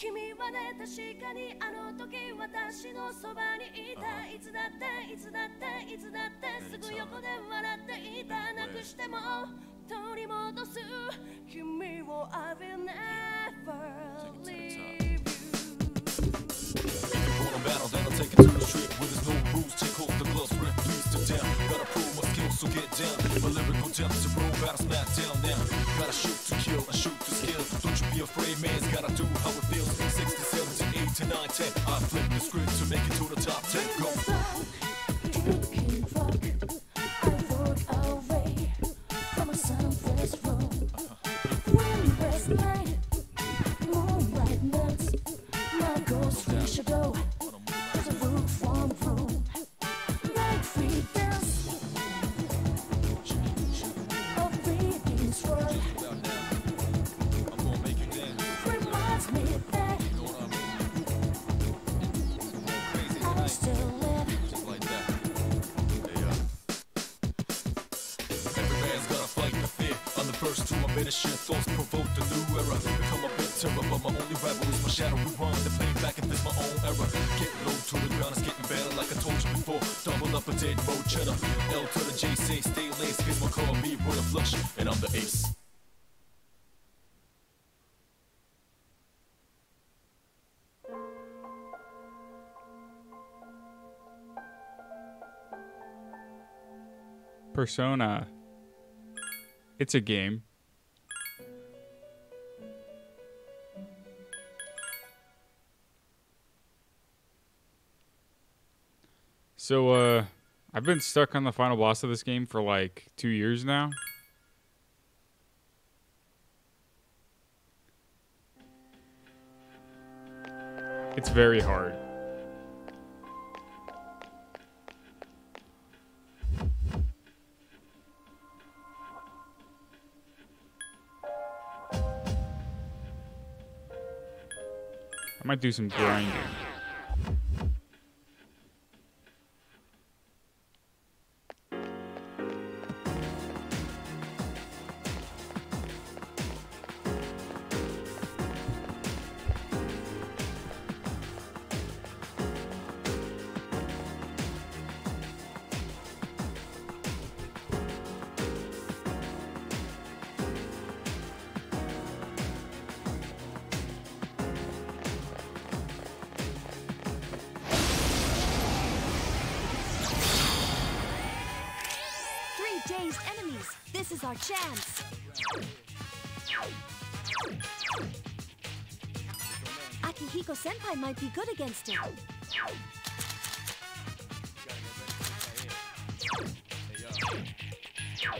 君はね確かにあの時私のそばにいたいつだっていつだっていつだってすぐ横で笑っていたなくしても取り戻す君を I will never leave you Battle, then I'll take it to the street where there's no rules. Take off the gloves, rip, please to down. Gotta prove my skills, so get down. My lyrical depth to pro battle, smack down now. Gotta shoot to kill, and shoot to skill. Don't you be afraid, man's gotta do how it feels. 60, 70, 80, 9, 10. I flip the script to make it to the top 10. Go. Thoughts provoke the new era. Become a bit terror, but my only rival is my shadow. Rewind the play back if it's my own era. Get low to the ground, it's getting better like I told you before. Double up a dead road cheddar. L to the J, say stay lace. Here's my car, me with a flush, and I'm the ace. Persona. It's a game. So, I've been stuck on the final boss of this game for like 2 years now. It's very hard. I might do some grinding. Dazed enemies. This is our chance. Akihiko Senpai might be good against him.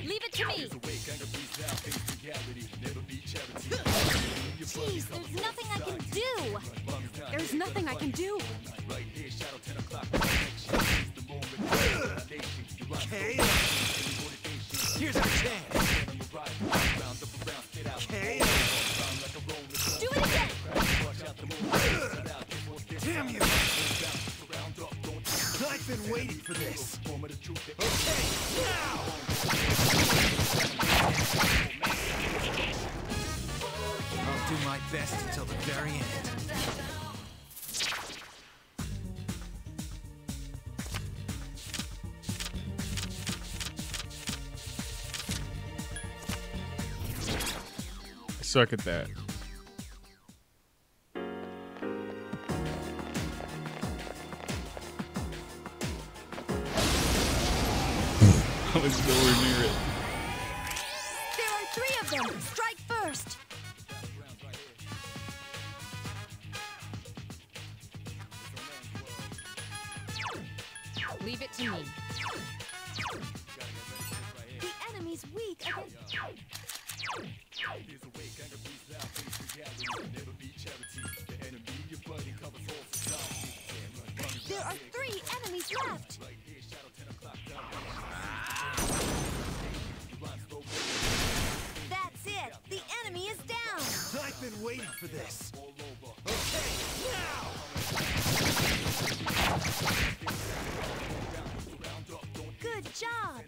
Leave it to me. Jeez, there's nothing I can do. There's nothing I can do. Okay. Here's our chance. Okay. Do it again. Damn you! I've been waiting for this. Okay, now! I'll do my best until the very end. I suck at that. I was nowhere near it. There are 3 of them. Strike first. Leave it to me. The enemy's weak against... There are 3 enemies left. That's it. The enemy is down. I've been waiting for this. Okay, now! Good job.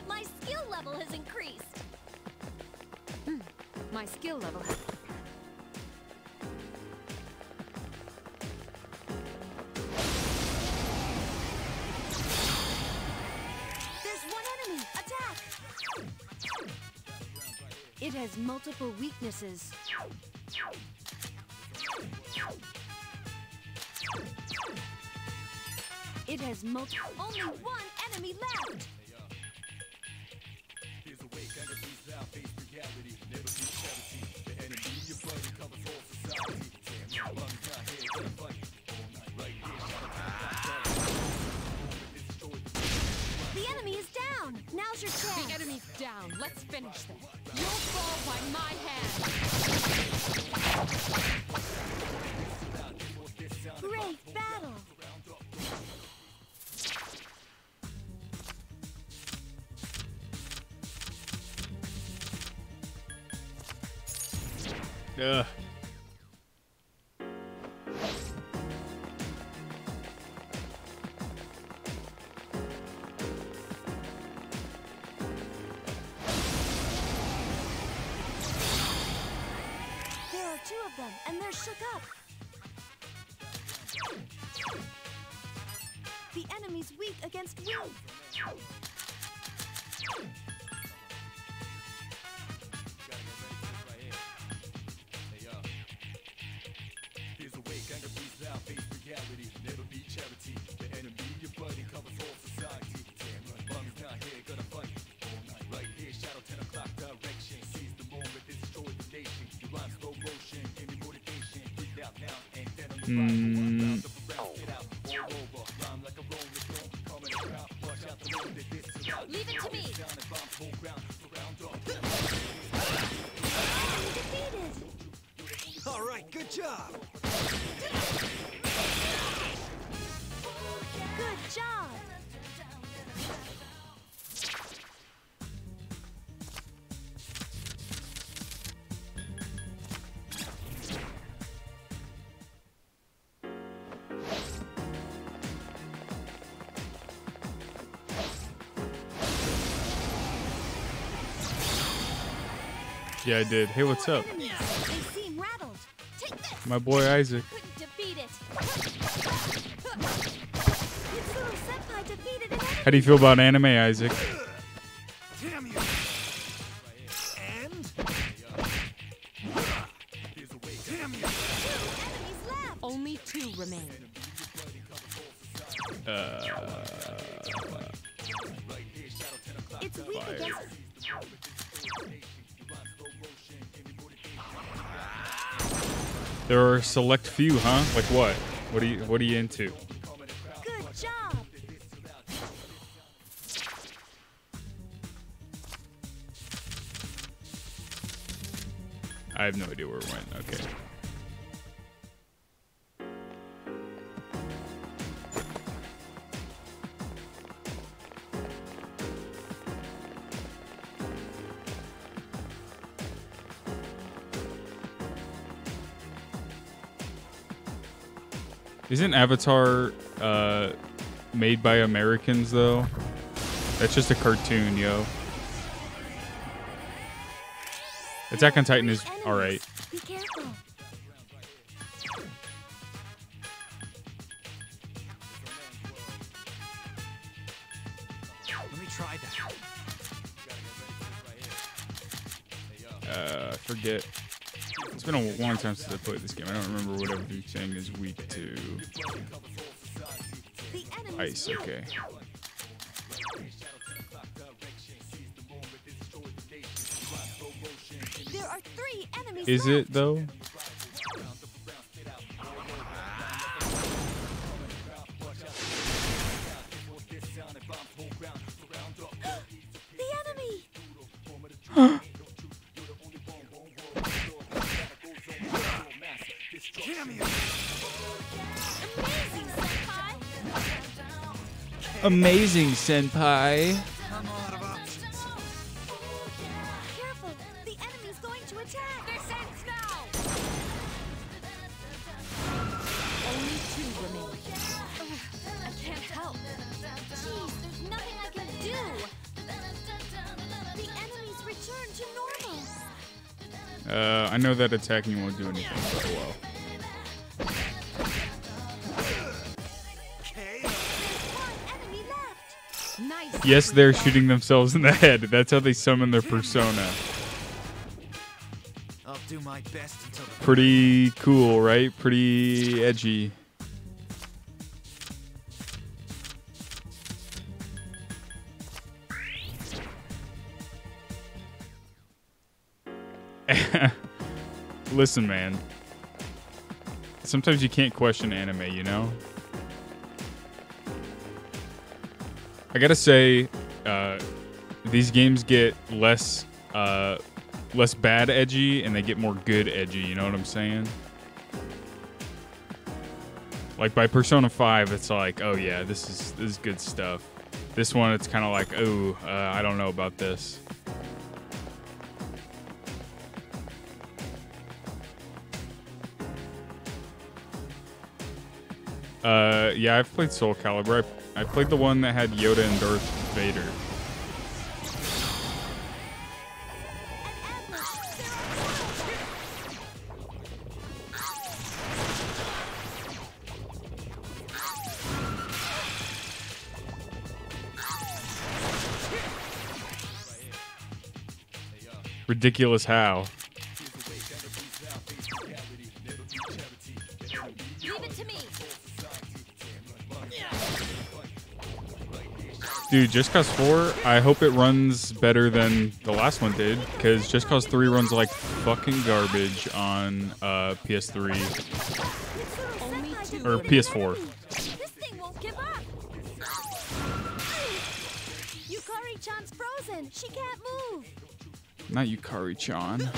My skill level has increased. My skill level has... There's one enemy. Attack! It has multiple weaknesses. It has multiple... Only one enemy left. Here's a way, kind of beats out, face reality, never be charity. The enemy, your buddy, covers all society. Damn, my lungs not here, gonna fight all night, right here. The enemy is down. Now's your chance. The enemy's down. Let's finish this. You'll fall by my hand. Great battle. Ugh. There are two of them, and they're shook up. The enemy's weak against wind. Here's a way, kind of beats out, face reality, never be charity. The enemy, your buddy, covers all society. Damn, my lungs not here, gonna fight all night, right here. Shadow 10 o'clock direction, seize the moment, destroy the nation. You rhyme slow motion, give me motivation. Breathe out now, and then on the round up around, get out, all over. Rhyme like a rolling stone, coming around. Watch out the road that this is out. Leave it to me. Down and bombs, whole ground, surround up. Defeated. All right, good job. Good job. Yeah, I did. Hey, what's up? Enemies. They seem rattled. Take this. My boy Isaac. Couldn't defeat it. Mitsuru Senpai defeated an enemy. How do you feel about anime, Isaac? Damn you. And? Damn you. Two enemies left. Only two remain. It's weak against. There are a select few, huh? Like what? What are you into? Good job. I have no idea where it went. Okay. Isn't Avatar made by Americans though? That's just a cartoon, yo. Attack on Titan is Enemies. alright. Be careful. Let me try that. Forget. It's been a long time since I played this game. I don't remember what everything is weak to. The enemy's Ice, weak. okay. There are three enemies Is left. it though? The enemy. Damn you. Amazing, Senpai. Amazing, Senpai. I'm out of options. Careful. The enemy's going to attack. This ends now. Only two remain. I can't help. Jeez, there's nothing I can do. I know that attacking won't do anything, but well. Nice. Yes, they're shooting themselves in the head. That's how they summon their persona. I'll do my best until the Pretty cool, right? Pretty edgy. Listen, man. Sometimes you can't question anime, you know? I gotta say, these games get less bad edgy and they get more good edgy, you know what I'm saying? Like by Persona 5, it's like, oh yeah, this is good stuff. This one, it's kind of like, oh, I don't know about this. Yeah, I've played Soul Calibur. I played the one that had Yoda and Darth Vader. Ridiculous how. Leave it to me. Dude, Just Cause 4, I hope it runs better than the last one did, because Just Cause 3 runs like fucking garbage on PS3 Only two. or PS4. This thing won't give up. Yukari-chan's frozen. She can't move. Not Yukari-chan. Enemy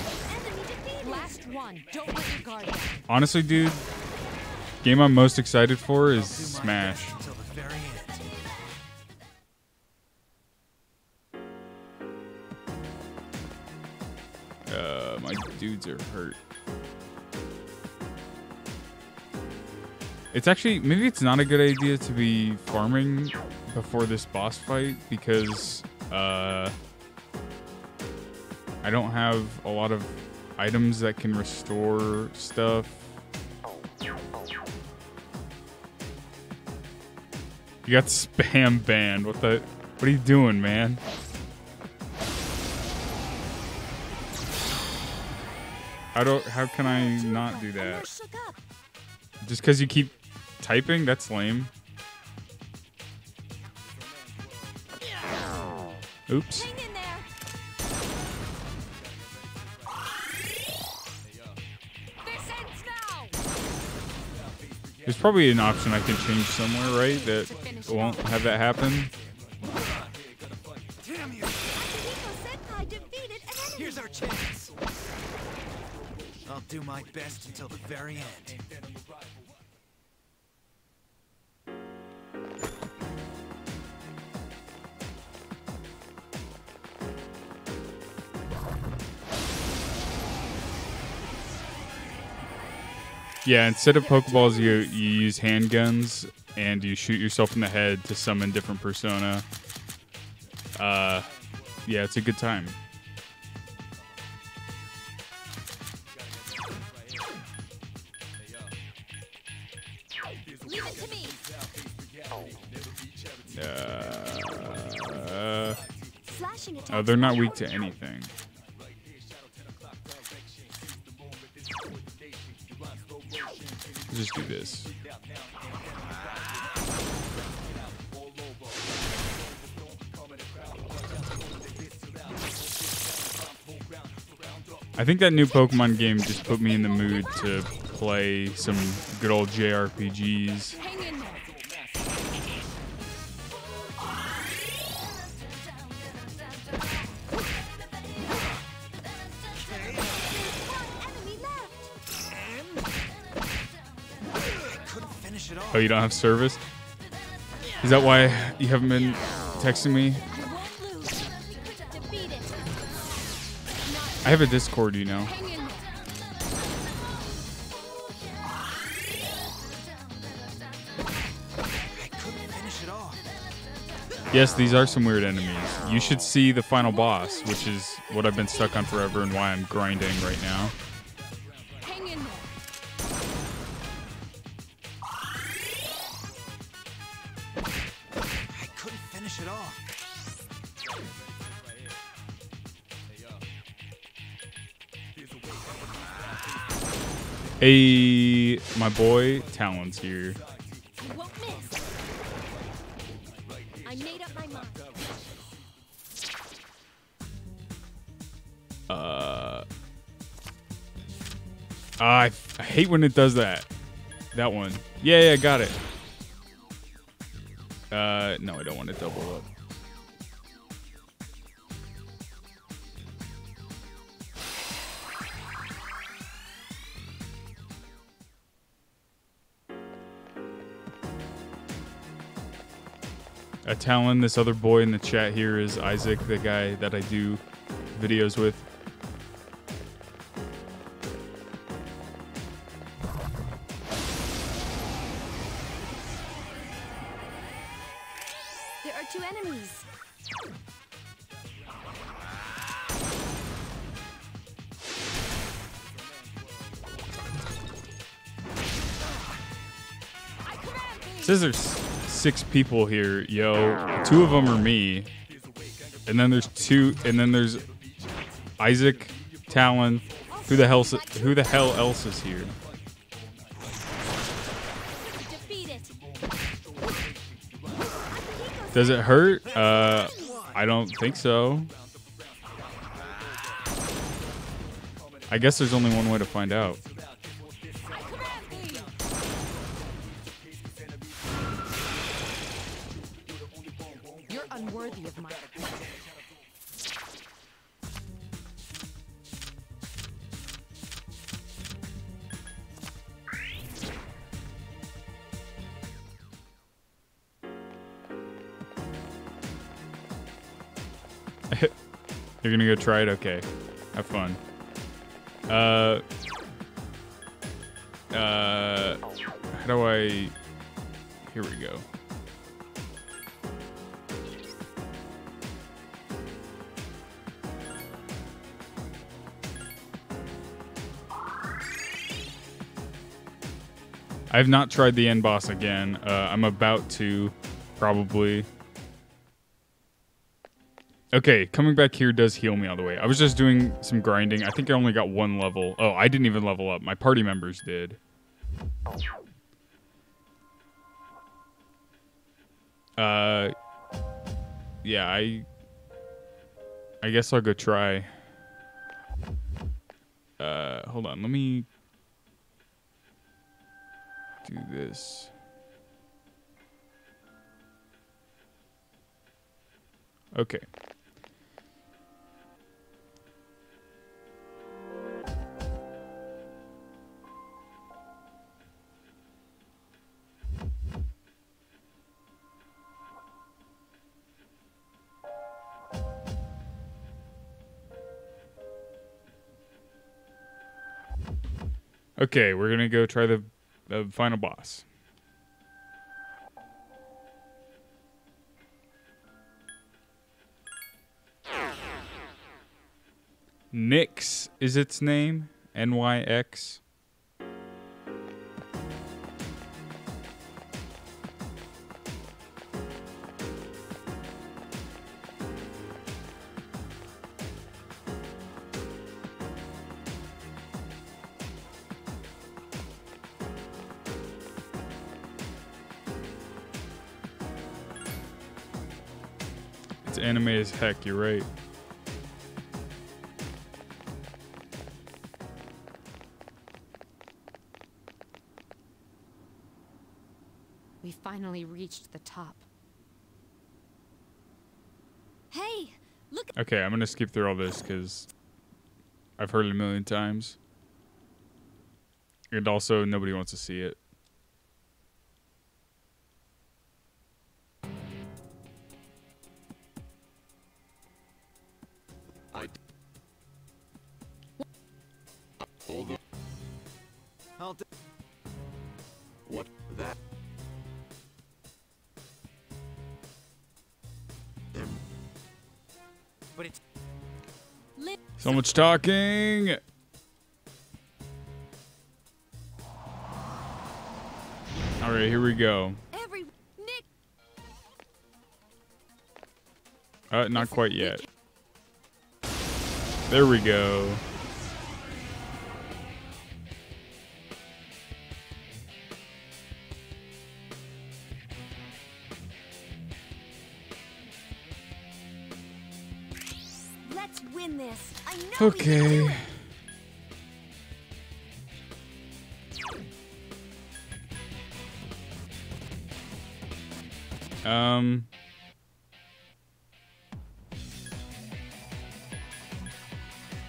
defeated. Last one. Don't let your guard down. Honestly, dude, game I'm most excited for is Smash. until the very end. My dudes are hurt. It's actually, maybe it's not a good idea to be farming before this boss fight because I don't have a lot of items that can restore stuff. You got spam banned. What are you doing, man? How can I not do that? Shook up. Just because you keep typing? That's lame. Oops. Hang in there. This ends now. There's probably an option I can change somewhere, right? That won't have that happen. Damn you! Akihiko Senpai defeated an enemy. Here's our chance. I'll do my best until the very end. Yeah, instead of Pokeballs, you use handguns and you shoot yourself in the head to summon different persona. Yeah, it's a good time. Leave it to me. Slashing attack. Oh, they're not weak to anything. Let's just do this. I think that new Pokemon game just put me in the mood to play some good old JRPGs. Hang in there. Enemy left. I couldn't finish it off. Oh, you don't have service? Is that why you haven't been texting me? You won't lose. Defeated. I have a Discord, you know. Hang in there. I couldn't finish it off. Yes, these are some weird enemies. You should see the final boss, which is what I've been stuck on forever and why I'm grinding right now. Hang in there. I couldn't finish it off. Hey, my boy Talon's here. You won't miss. I made up my mind. I hate when it does that. That one. Yeah, got it. No, I don't want to double up. Talon, this other boy in the chat here is Isaac, the guy that I do videos with. There are 2 enemies. It says there's 6 people here, yo. 2 of them are me, and then there's Isaac, Talon. Who the hell else is here? Defeat it. Does it hurt? I don't think so. I guess there's only one way to find out. You're unworthy of my. You're gonna go try it? Okay. Have fun. How do I... Here we go. I have not tried the end boss again. I'm about to, probably. Okay, coming back here does heal me all the way. I was just doing some grinding. I think I only got 1 level. Oh, I didn't even level up. My party members did. Yeah, I guess I'll go try. Hold on. Let me do this. Okay. Okay, we're gonna go try the final boss. Nyx is its name. NYX. It's anime as heck, you're right. We finally reached the top. Hey, look. Okay, I'm gonna skip through all this because I've heard it a million times. And also, nobody wants to see it. I'll do. What that? but it's Live. So much talking. All right, here we go. Every Nick. Not quite yet. There we go. Let's win this. I know we can do Okay. it.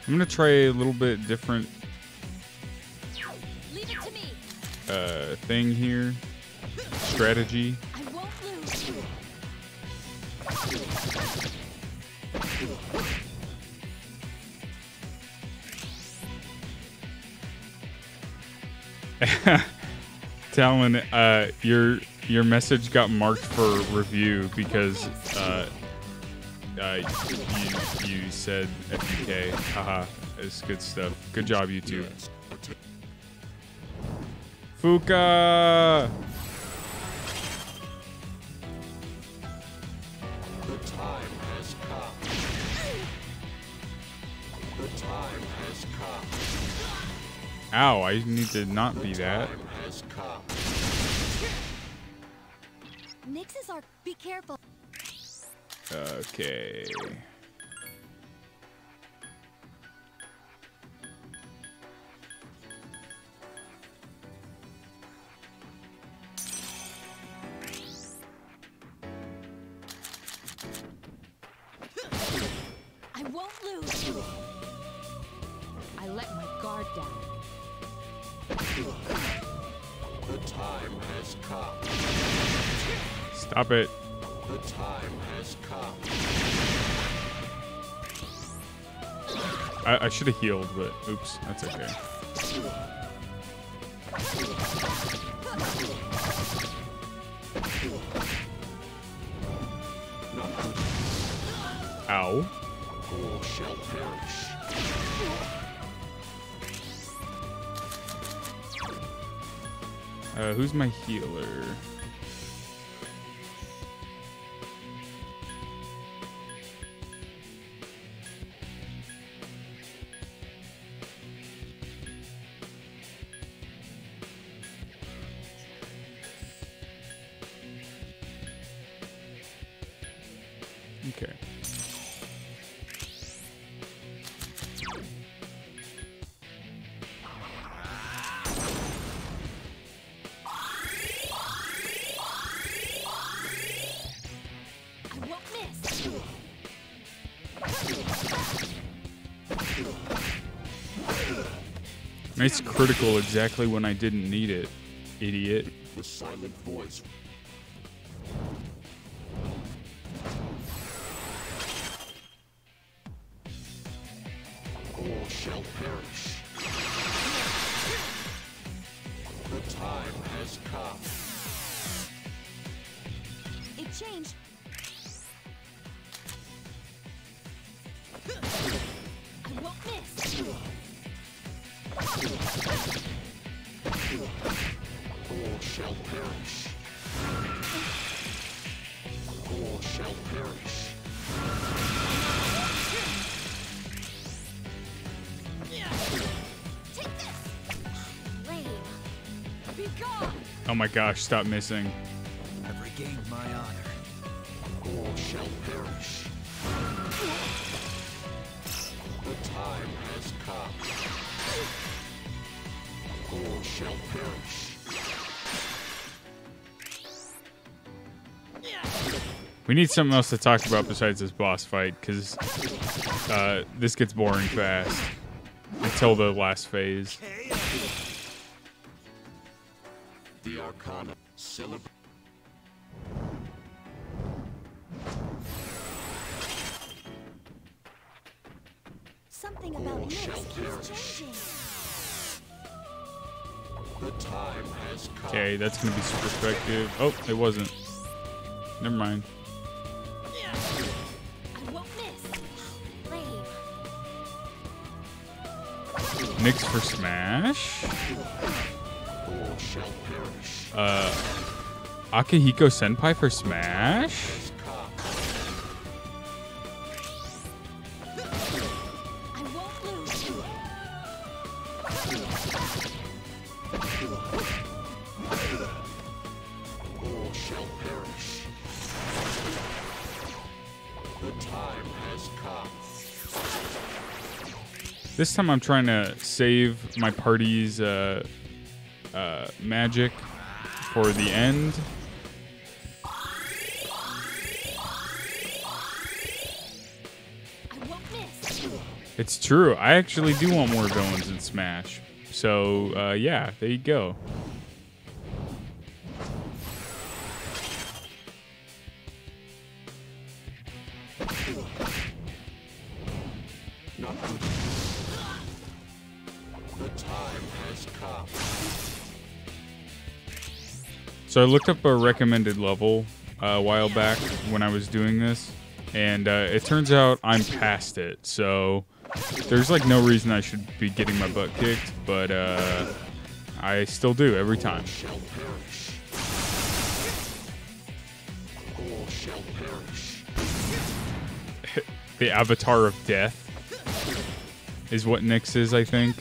I'm gonna try a little bit different Leave it to me. thing here. Strategy. I won't lose. Talon, your message got marked for review because you said FUK. Haha, it's good stuff. Good job, YouTube. Fuka. The time has come. The time has come. Ow! I need to not be that. Time has come. Nyx is our. Be careful. Okay. I won't lose. I let my guard down. The time has come. Stop it. The time has come. I should have healed, but oops, that's okay. Ow. All shall perish. Who's my healer? Okay. I won't miss. Nice critical exactly when I didn't need it, idiot. The silent voice. All shall perish. The time has come. It changed. I won't miss. All shall perish. All shall perish. Take this. Lame. Be gone. Oh my gosh, stop missing. I've regained my honor. All shall perish. The time has come. All shall perish. We need something else to talk about besides this boss fight, because this gets boring fast until the last phase. The Arcana celebrate. Something about All shall Nyx perish. keeps changing. The time has come. Okay, that's gonna be super effective. Oh, it wasn't. Never mind. I won't miss. Nyx for Smash. Akihiko Senpai for Smash. I won't lose. All shall perish. The time has come. This time I'm trying to save my party's magic for the end. I won't miss. It's true. I actually do want more villains in Smash. So, yeah, there you go. Not good. The time has come. So I looked up a recommended level a while back when I was doing this, and it turns out I'm past it. So there's like no reason I should be getting my butt kicked, but I still do every time. Shall perish. All shall perish. The Avatar of Death is what Nyx is, I think.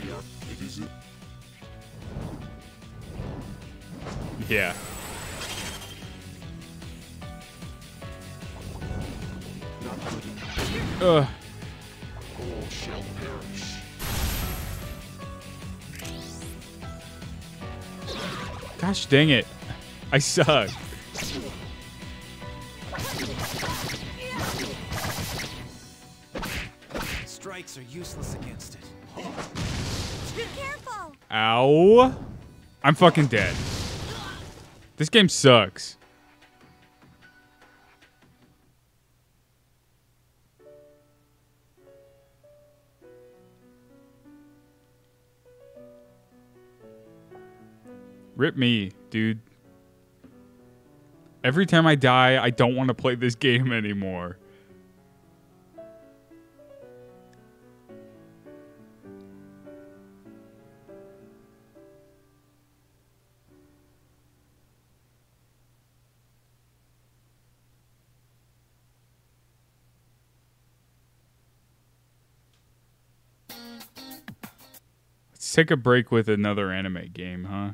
Lose. It is it. Yeah. Not good enough. Ugh. All shall perish. Gosh dang it. I suck. Strikes are useless against it. Be careful. Ow. I'm fucking dead. This game sucks. Rip me, dude. Every time I die, I don't want to play this game anymore. Let's take a break with another anime game, huh?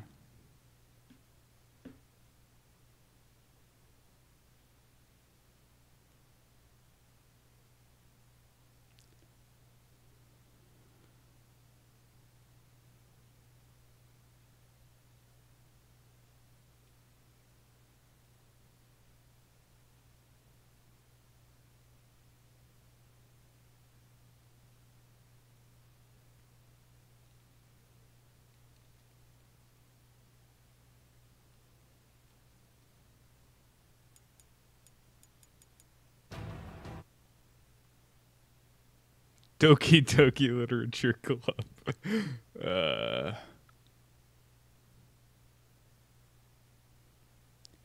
Doki Doki Literature Club.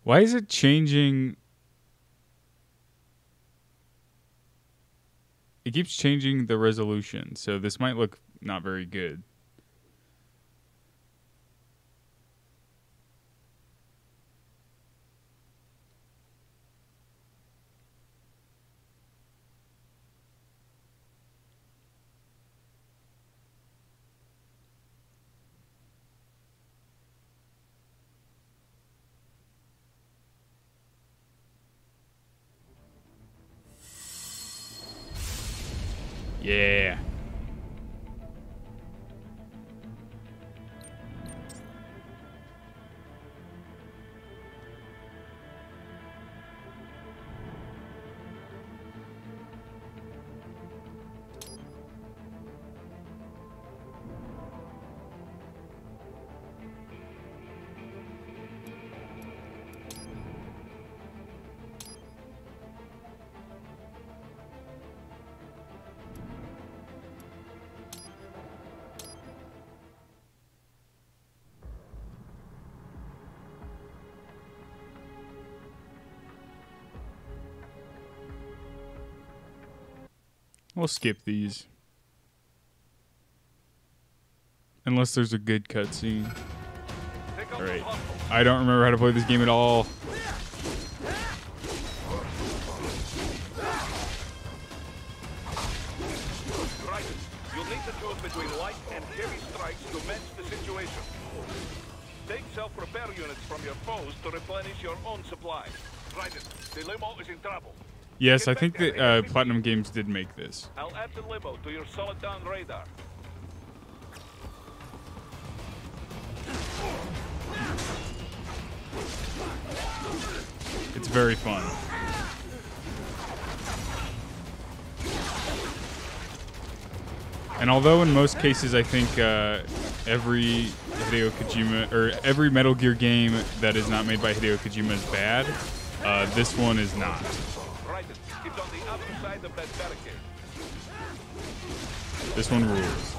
Why is it changing? It keeps changing the resolution, so this might look not very good. Yeah. We'll skip these. Unless there's a good cutscene. Alright. I don't remember how to play this game at all. Right. You'll need to choose between light and heavy strikes to match the situation. Take self-repair units from your foes to replenish your own supplies. Right. The limo is in trouble. Yes, I think that Platinum Games did make this. I'll add the limo to your solid down radar. It's very fun. And although in most cases I think every Hideo Kojima or every Metal Gear game that is not made by Hideo Kojima is bad, this one is not. Right. It's on the other side of that barricade. This one rules.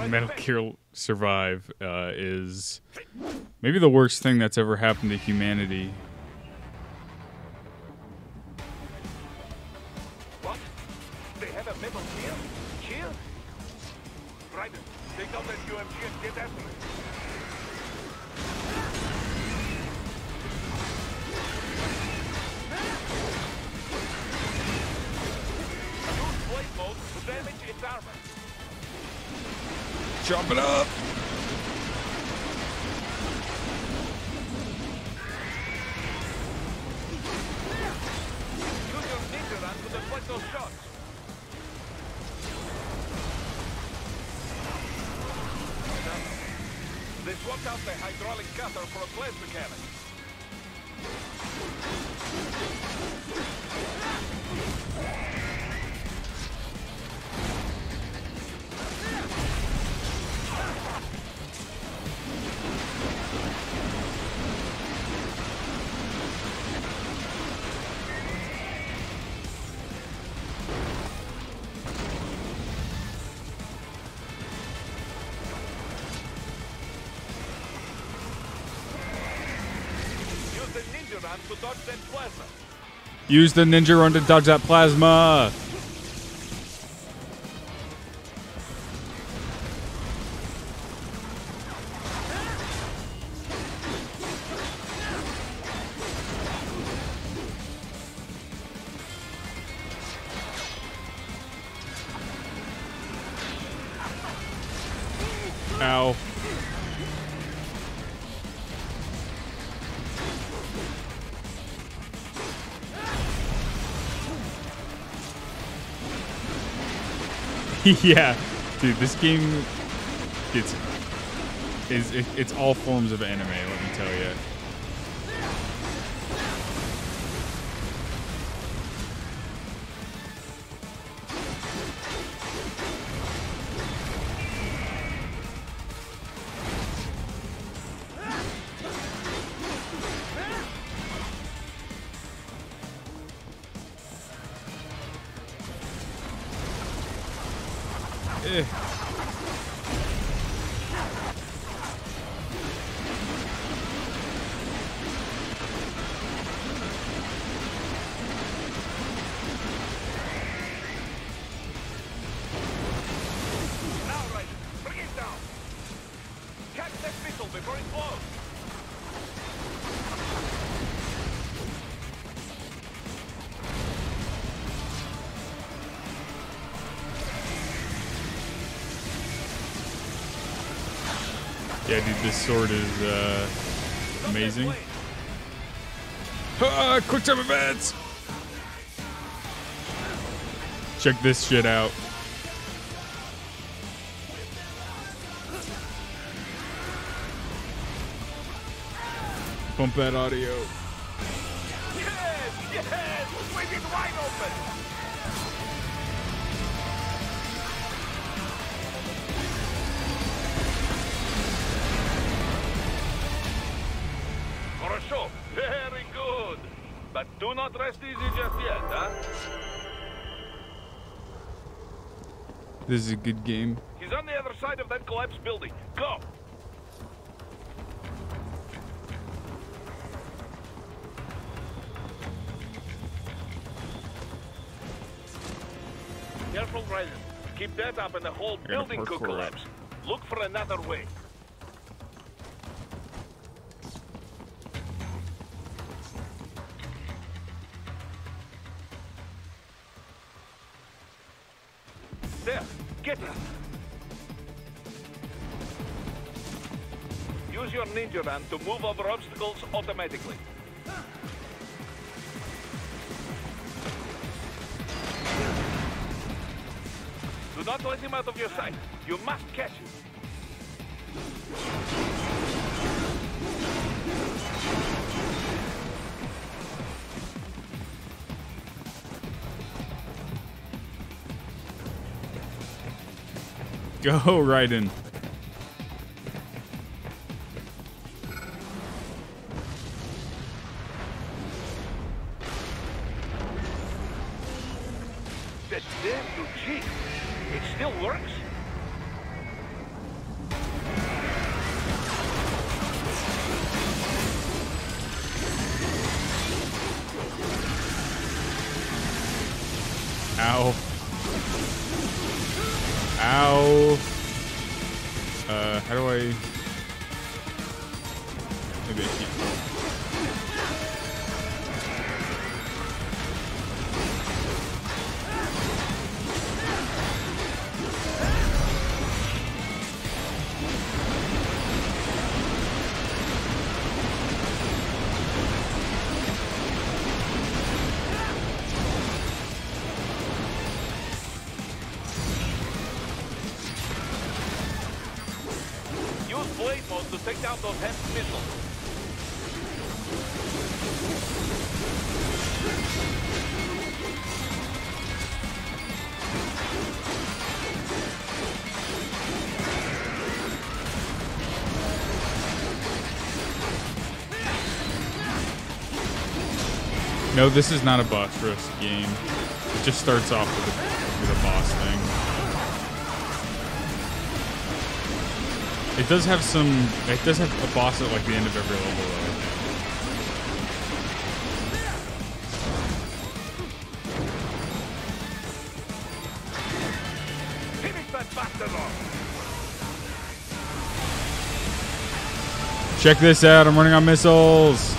Metal Gear Survive is maybe the worst thing that's ever happened to humanity. What? They have a Metal Gear? Here? Right. Take out that UMG and get after it. Use blade mode to damage its armor. Chop it up! Use your ninja run to deflect those shots. They swapped out the hydraulic cutter for a plasma cannon. To dodge that plasma. Use the ninja run to dodge that plasma. Ow. Yeah, dude, this game it's all forms of anime, let me tell you. Yeah, dude, this sword is amazing. Quick time events! Check this shit out. Bump that audio. Yes! Yes! Swing it wide open! Хорошо. Very good. But do not rest easy just yet, huh? This is a good game. He's on the other side of that collapsed building. Go! Careful, Ryzen. Keep that up and the whole gotta building could parkour collapse. Look for another way. There, get it. Use your ninja van to move over obstacles automatically. Do not let him out of your sight. You must catch him. Go, Raiden. That damn new cheat. It still works? Ow. Ow. How do I... Maybe I can't. Use blade mode to take down those heavy missiles. No, this is not a boss rush game. It just starts off with a boss thing. It does have some... It does have a boss at like the end of every level though. Finish that bastard off. Check this out, I'm running on missiles.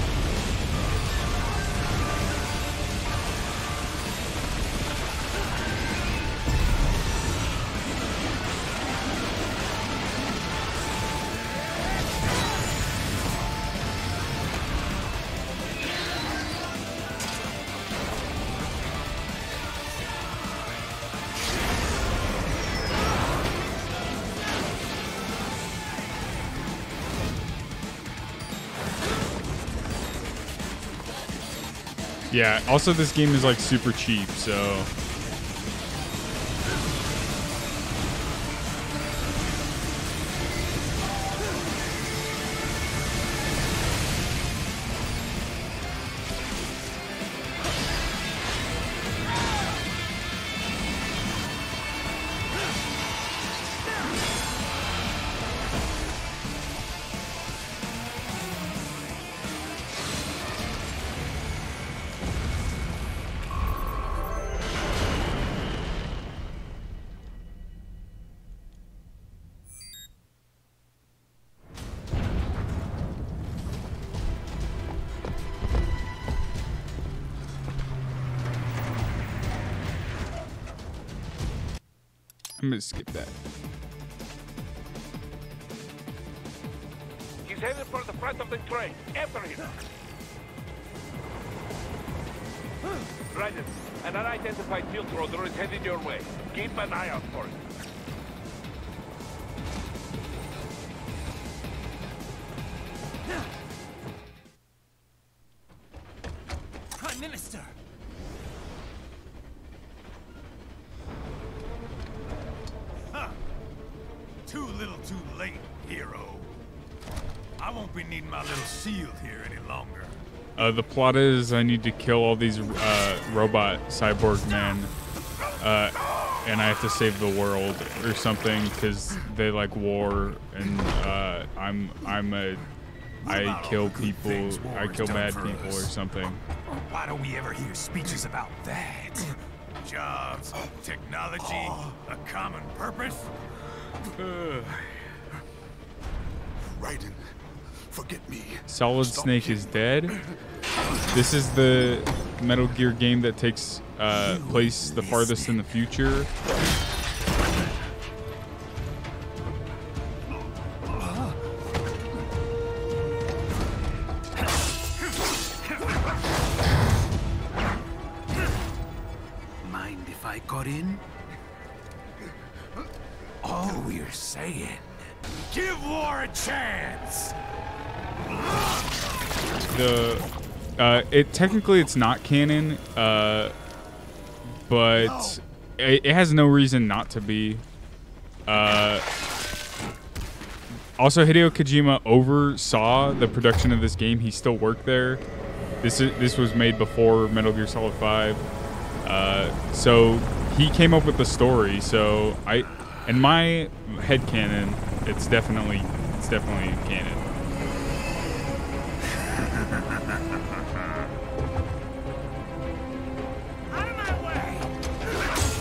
Yeah, also this game is like super cheap, so... I'm gonna skip that. He's headed for the front of the train. After him. Raiden, an unidentified field roader is headed your way. Keep an eye out for it. Prime Minister. Huh. Too little too late, hero. I won't be needing my little shield here any longer. The plot is I need to kill all these robot cyborg men, and I have to save the world or something because they like war, and I kill people, I kill bad people or something. Why don't we ever hear speeches about that? Jobs, technology, a common purpose? Raiden, forget me. Solid Snake is dead. This is the Metal Gear game that takes place the farthest in the future. Mind if I got in? All we're saying. Give war a chance! It technically it's not canon, but it has no reason not to be. Also, Hideo Kojima oversaw the production of this game. He still worked there. This was made before Metal Gear Solid 5, so he came up with the story. So in my headcanon, it's definitely canon.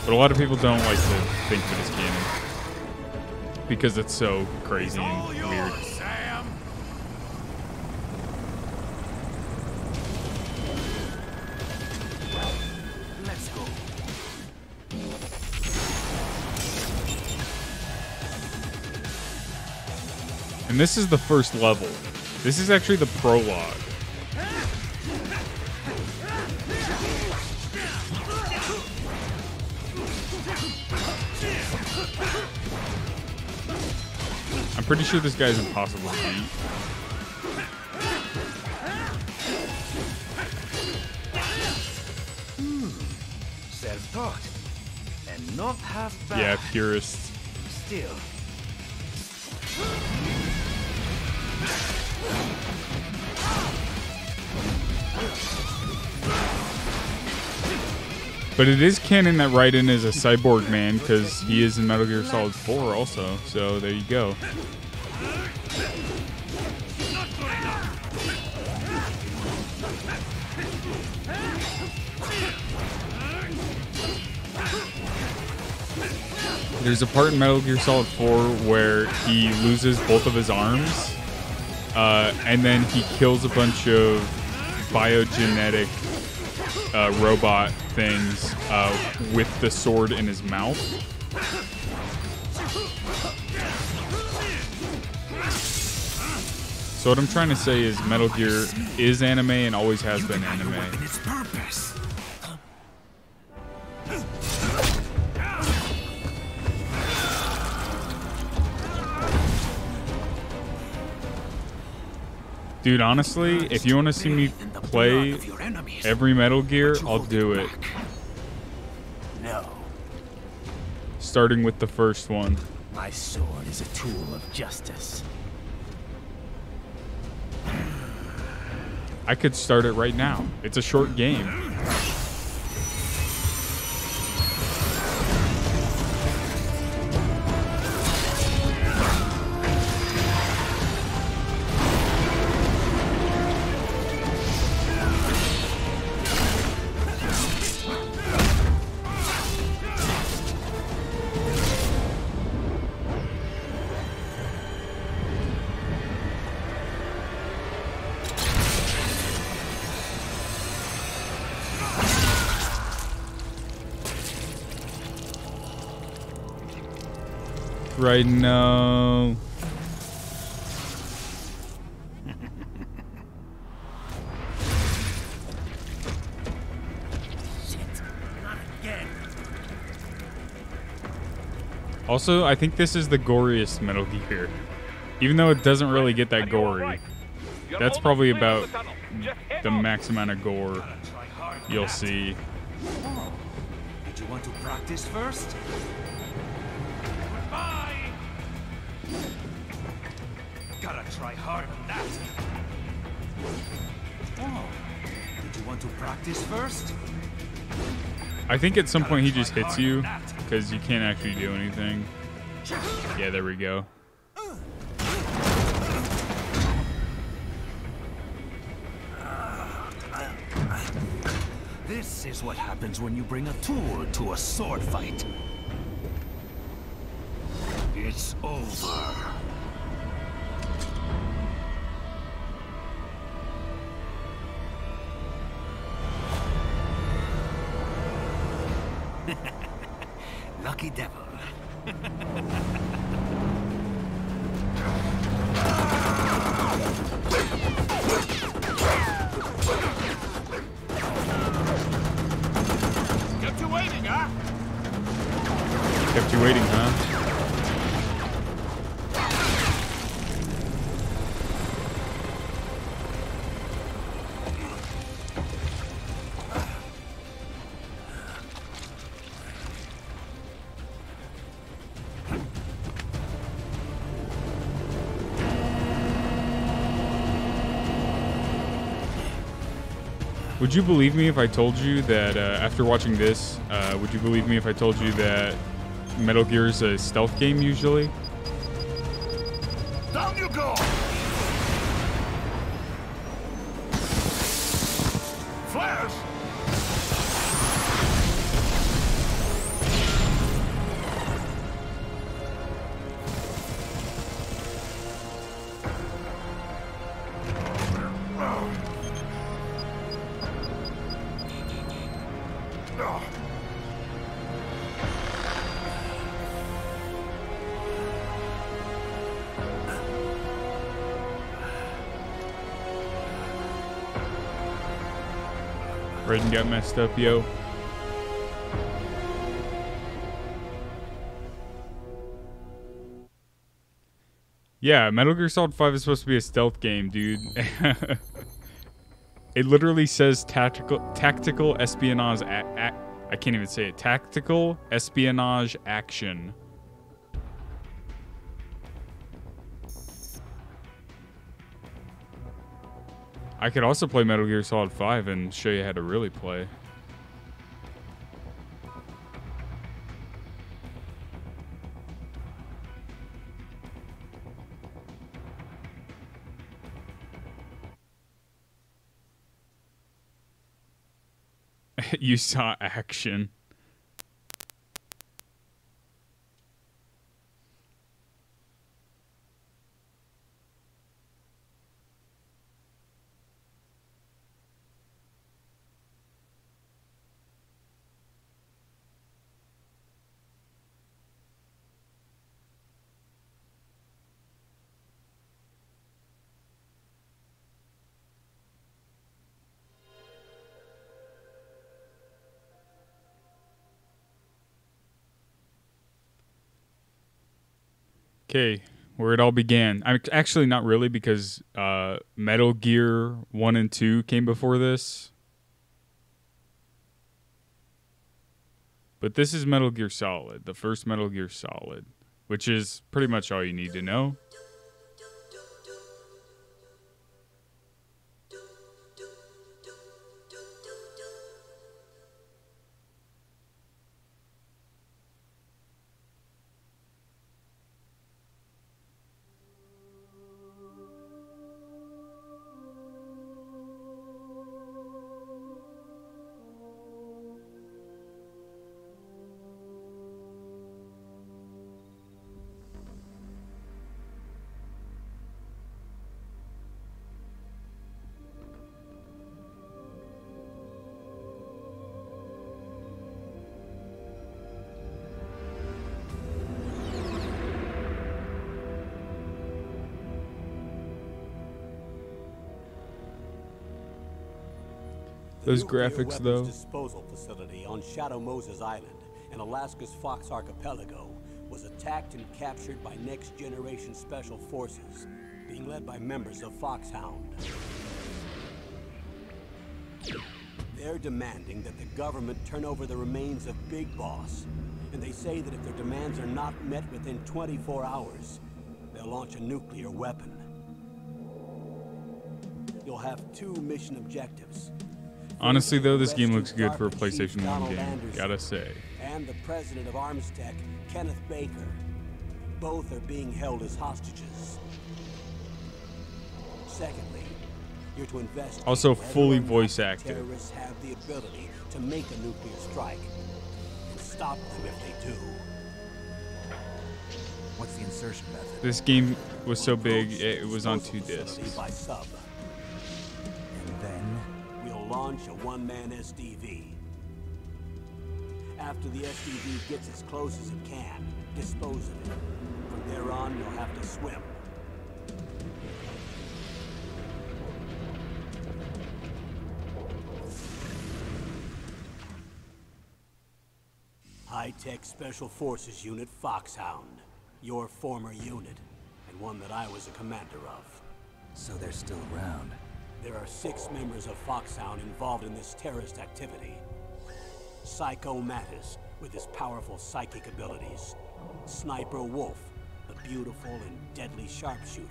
But a lot of people don't like to think of it as canon because it's so crazy and weird. Sam. Let's go. And this is the first level. This is actually the prologue. I'm pretty sure this guy's impossible to beat. Self-taught. And not half bad. Yeah, purists. Still. But it is canon that Raiden is a cyborg man because he is in Metal Gear Solid 4 also. So there you go. There's a part in Metal Gear Solid 4 where he loses both of his arms, and then he kills a bunch of biogenetic robot things with the sword in his mouth. So what I'm trying to say is Metal Gear is anime and always has been anime. Its purpose. Dude, honestly, if you want to see me play every Metal Gear, I'll do it. No. Starting with the first one. My sword is a tool of justice. I could start it right now. It's a short game. Right now. Also, I think this is the goriest Metal Gear. Even though it doesn't really get that gory. That's probably about the max amount of gore. You'll see. Oh, did you want to practice first? Goodbye! Gotta try harder than that. Oh, did you want to practice first? I think at some point he just hits you because you can't actually do anything. Yeah, there we go. This is what happens when you bring a tool to a sword fight. It's over. Lucky devil. Kept you waiting, huh? Kept you waiting, huh? Would you believe me if I told you that after watching this, would you believe me if I told you that Metal Gear is a stealth game usually? Down you go! Flares! Raiden got messed up, yo. Yeah, Metal Gear Solid 5 is supposed to be a stealth game, dude. It literally says tactical espionage. I can't even say it. Tactical espionage action. I could also play Metal Gear Solid 5 and show you how to really play. You saw action. Okay, where it all began. Actually, not really, because Metal Gear 1 and 2 came before this. But this is Metal Gear Solid, the first Metal Gear Solid, which is pretty much all you need to know. Those graphics, though. Disposal facility on Shadow Moses Island in Alaska's Fox Archipelago was attacked and captured by Next Generation Special Forces, being led by members of Foxhound. They're demanding that the government turn over the remains of Big Boss. And they say that if their demands are not met within 24 hours, they'll launch a nuclear weapon. You'll have 2 mission objectives. Honestly, though, this game looks good for a PlayStation 1 game, gotta say. And the president of Armstech, Kenneth Baker. Both are being held as hostages. Secondly, you're to investigate Also whether fully or not voice the acted. Terrorists have the ability to make a nuclear strike and stop them if they do. What's the insertion method? This game was so big, it was on 2 discs. By sub. And then We'll launch a one-man SDV. After the SDV gets as close as it can, dispose of it. From there on, you'll have to swim. High-tech Special Forces Unit Foxhound. Your former unit, and one that I was a commander of. so they're still around. There are 6 members of Foxhound involved in this terrorist activity. Psycho Mattis, with his powerful psychic abilities. Sniper Wolf, the beautiful and deadly sharpshooter.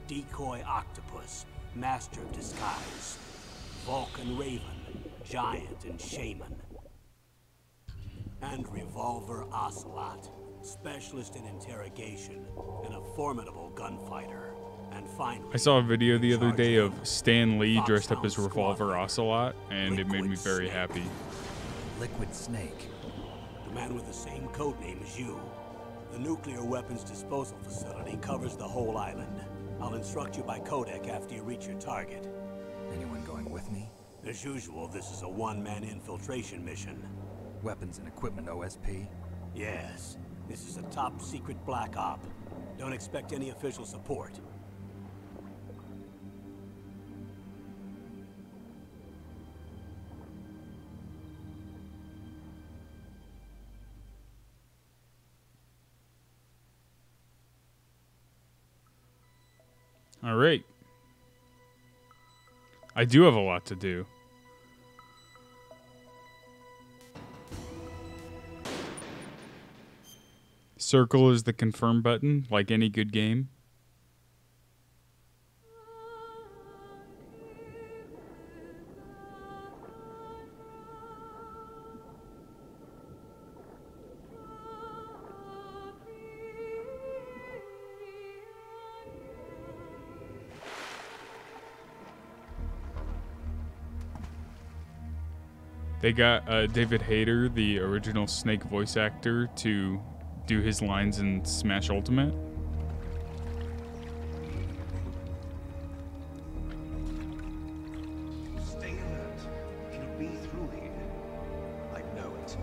Decoy Octopus, master of disguise. Vulcan Raven, giant and shaman. And Revolver Ocelot, specialist in interrogation and a formidable gunfighter. And finally, I saw a video the other day of Stan Lee dressed up as Revolver Ocelot, and it made me very happy. Liquid Snake. the man with the same code name as you. The nuclear weapons disposal facility covers the whole island. I'll instruct you by codec after you reach your target. Anyone going with me? As usual, this is a one-man infiltration mission. Weapons and equipment OSP? Yes, this is a top-secret black op. Don't expect any official support. All right. I do have a lot to do. Circle is the confirm button, like any good game. They got David Hayter, the original Snake voice actor, to do his lines in Smash Ultimate. Stay alert. He'll be through here. I know it.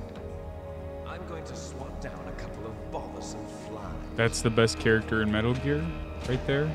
I'm going to swat down a couple of bothersome flies. That's the best character in Metal Gear, right there.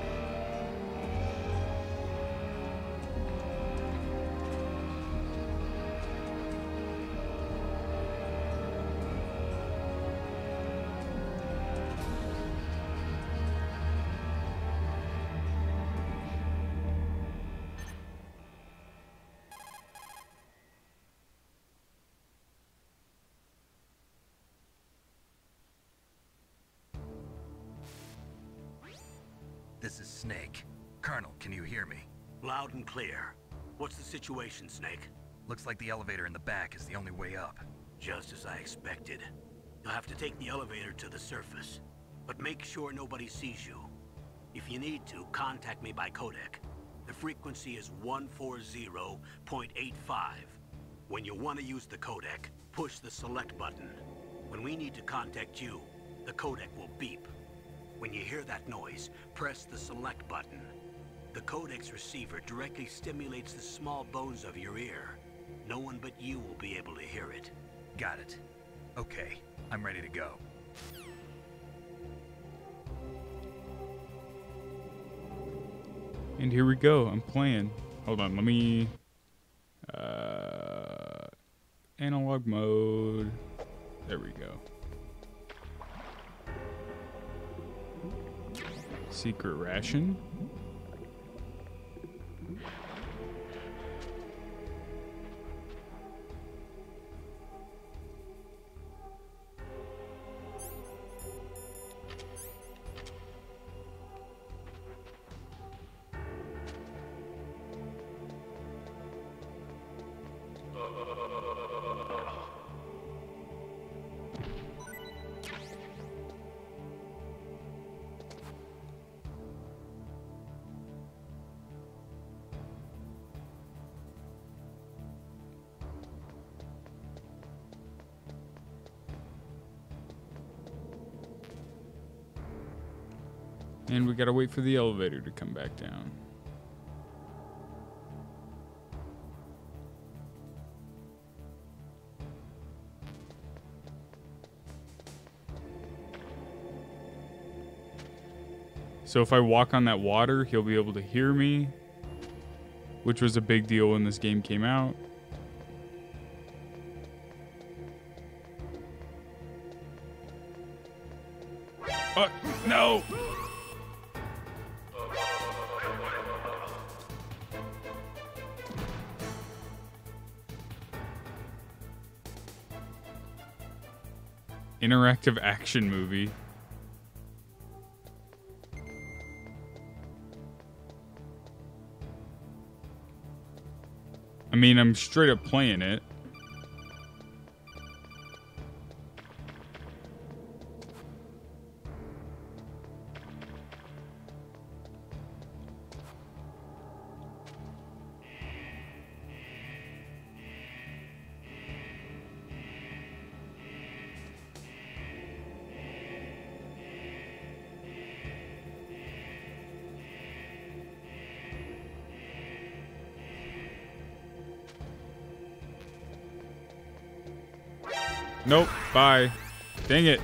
This is Snake. Colonel, can you hear me? Loud and clear. What's the situation, Snake? Looks like the elevator in the back is the only way up. Just as I expected. You'll have to take the elevator to the surface. But make sure nobody sees you. If you need to, contact me by codec. The frequency is 140.85. When you want to use the codec, push the select button. When we need to contact you, the codec will beep. When you hear that noise, press the select button. The codec's receiver directly stimulates the small bones of your ear. No one but you will be able to hear it. Got it. Okay, I'm ready to go. And here we go. I'm playing. Hold on, let me... analog mode. There we go. Secret ration. And we gotta wait for the elevator to come back down. So if I walk on that water, he'll be able to hear me, which was a big deal when this game came out. No! Interactive action movie. I mean, I'm straight up playing it. Nope, bye. Dang it.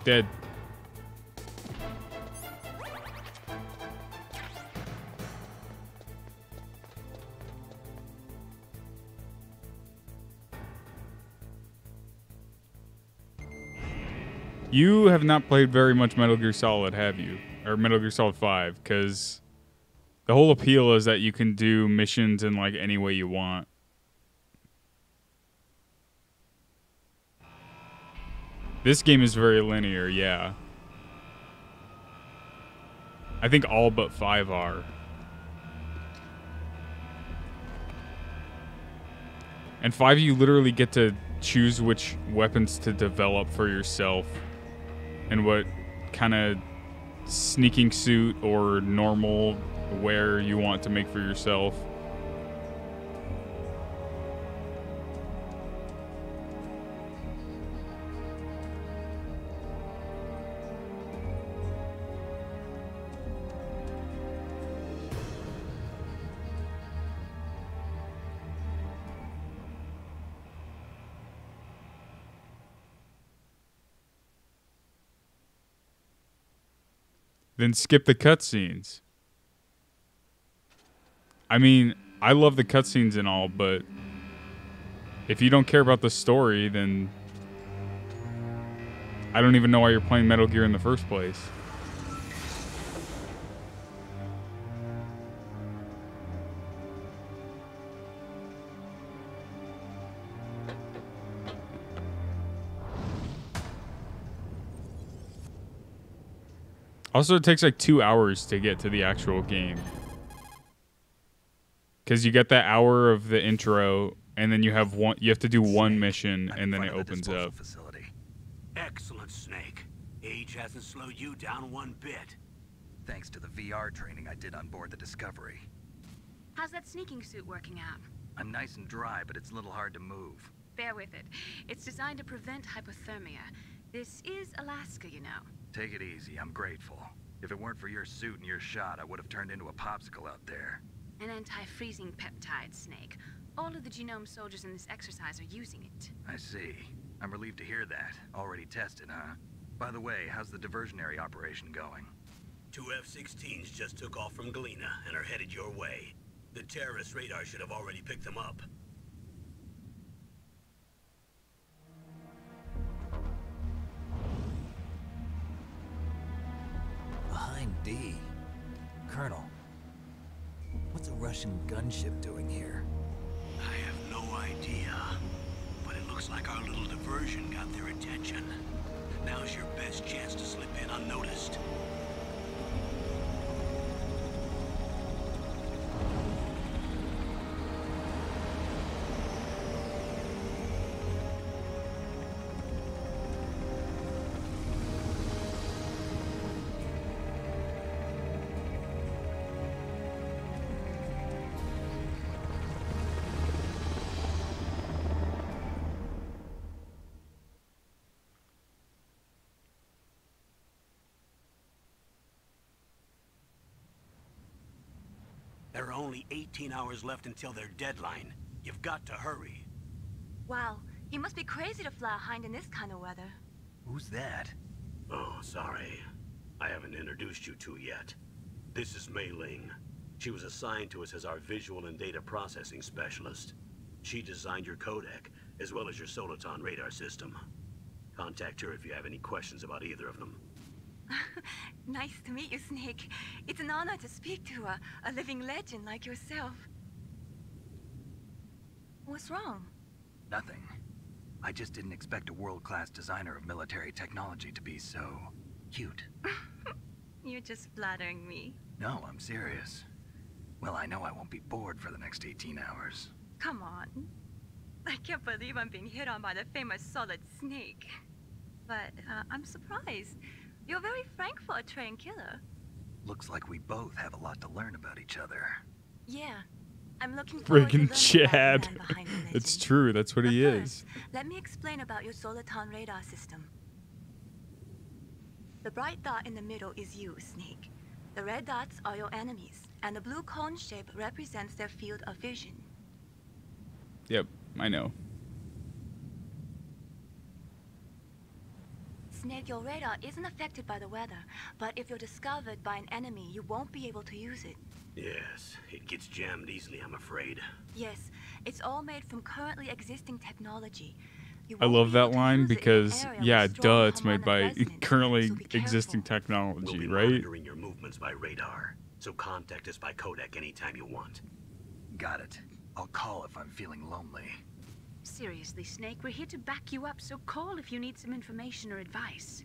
Dead. You have not played very much Metal Gear Solid, have you? Or Metal Gear Solid 5, because the whole appeal is that you can do missions in like any way you want. This game is very linear, yeah. I think all but 5 are. And 5, you literally get to choose which weapons to develop for yourself and what kind of sneaking suit or normal wear you want to make for yourself. Then skip the cutscenes. I mean, I love the cutscenes and all, but if you don't care about the story, then I don't even know why you're playing Metal Gear in the first place. Also, it takes like 2 hours to get to the actual game. Because you get that hour of the intro, and then you have to do one mission, and then it opens up. Facility. Excellent, Snake. Age hasn't slowed you down one bit. Thanks to the VR training I did on board the Discovery. How's that sneaking suit working out? I'm nice and dry, but it's a little hard to move. Bear with it. It's designed to prevent hypothermia. This is Alaska, you know. Take it easy, I'm grateful. If it weren't for your suit and your shot, I would have turned into a popsicle out there. An anti-freezing peptide, Snake. All of the genome soldiers in this exercise are using it. I see. I'm relieved to hear that. Already tested, huh? By the way, how's the diversionary operation going? 2 F-16s just took off from Galena and are headed your way. The terrorist radar should have already picked them up. Behind D. Colonel, what's a Russian gunship doing here? I have no idea, but it looks like our little diversion got their attention. Now's your best chance to slip in unnoticed. There are only 18 hours left until their deadline. You've got to hurry. Wow, you must be crazy to fly a hind in this kind of weather. Who's that? Oh, sorry. I haven't introduced you to yet. This is Mei Ling. She was assigned to us as our visual and data processing specialist. She designed your codec, as well as your Soliton radar system. Contact her if you have any questions about either of them. Nice to meet you, Snake. It's an honor to speak to a living legend like yourself. What's wrong? Nothing. I just didn't expect a world-class designer of military technology to be so cute. You're just flattering me. No, I'm serious. Well, I know I won't be bored for the next 18 hours. Come on. I can't believe I'm being hit on by the famous Solid Snake. But I'm surprised. You're very frank for a trained killer. Looks like we both have a lot to learn about each other. Yeah. I'm looking forward to learning Friggin' about the man Chad. behind the legend. It's true, that's what he But is. first, let me explain about your Soliton radar system. The bright dot in the middle is you, Snake. The red dots are your enemies, and the blue cone shape represents their field of vision. Yep, I know. Snake, your radar isn't affected by the weather, but if you're discovered by an enemy, you won't be able to use it. Yes, it gets jammed easily, I'm afraid. Yes, it's all made from currently existing technology. You I won't love be able that to line use it in an because, area yeah, with strong duh, it's made by harmonic resonance, currently so be careful. existing We'll technology, be right? monitoring your movements by radar, so contact us by codec anytime you want. Got it. I'll call if I'm feeling lonely. Seriously, Snake, we're here to back you up, so call if you need some information or advice.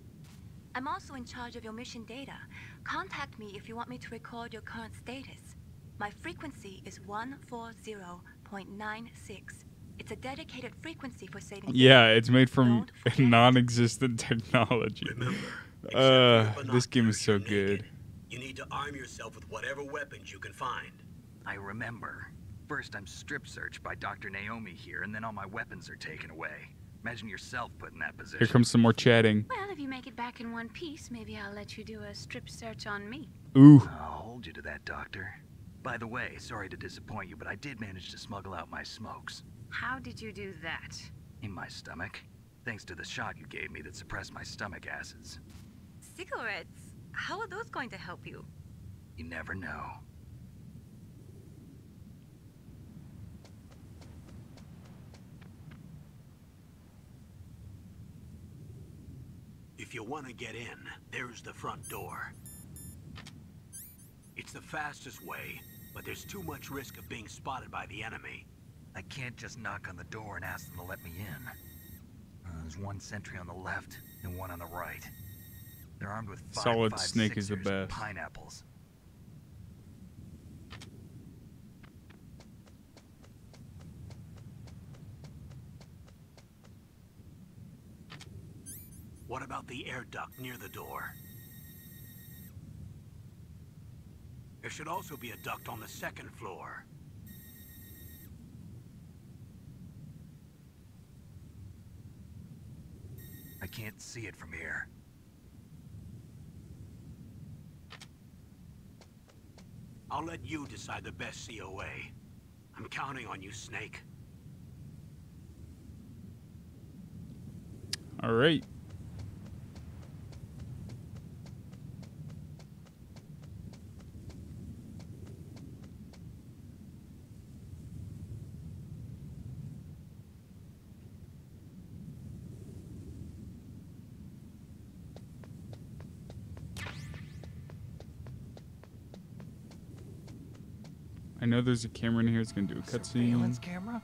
I'm also in charge of your mission data. Contact me if you want me to record your current status. My frequency is 140.96. It's a dedicated frequency for saving Yeah, data. it's made from Don't forget. non-existent technology. This game is so good. You need to arm yourself with whatever weapons you can find. I remember. First, I'm strip searched by Dr. Naomi here, and then all my weapons are taken away. Imagine yourself put in that position. Here comes some more chatting. Well, if you make it back in one piece, maybe I'll let you do a strip search on me. Ooh. I'll hold you to that, Doctor. By the way, sorry to disappoint you, but I did manage to smuggle out my smokes. How did you do that? In my stomach. Thanks to the shot you gave me that suppressed my stomach acids. Cigarettes? How are those going to help you? You never know. If you want to get in, there's the front door. It's the fastest way, but there's too much risk of being spotted by the enemy. I can't just knock on the door and ask them to let me in. There's one sentry on the left and one on the right. They're armed with Solid 5.56 Snake is the and best. pineapples. What about the air duct near the door? There should also be a duct on the second floor. I can't see it from here. I'll let you decide the best COA. I'm counting on you, Snake. All right. I know there's a camera in here. It's gonna do a cutscene. Surveillance camera?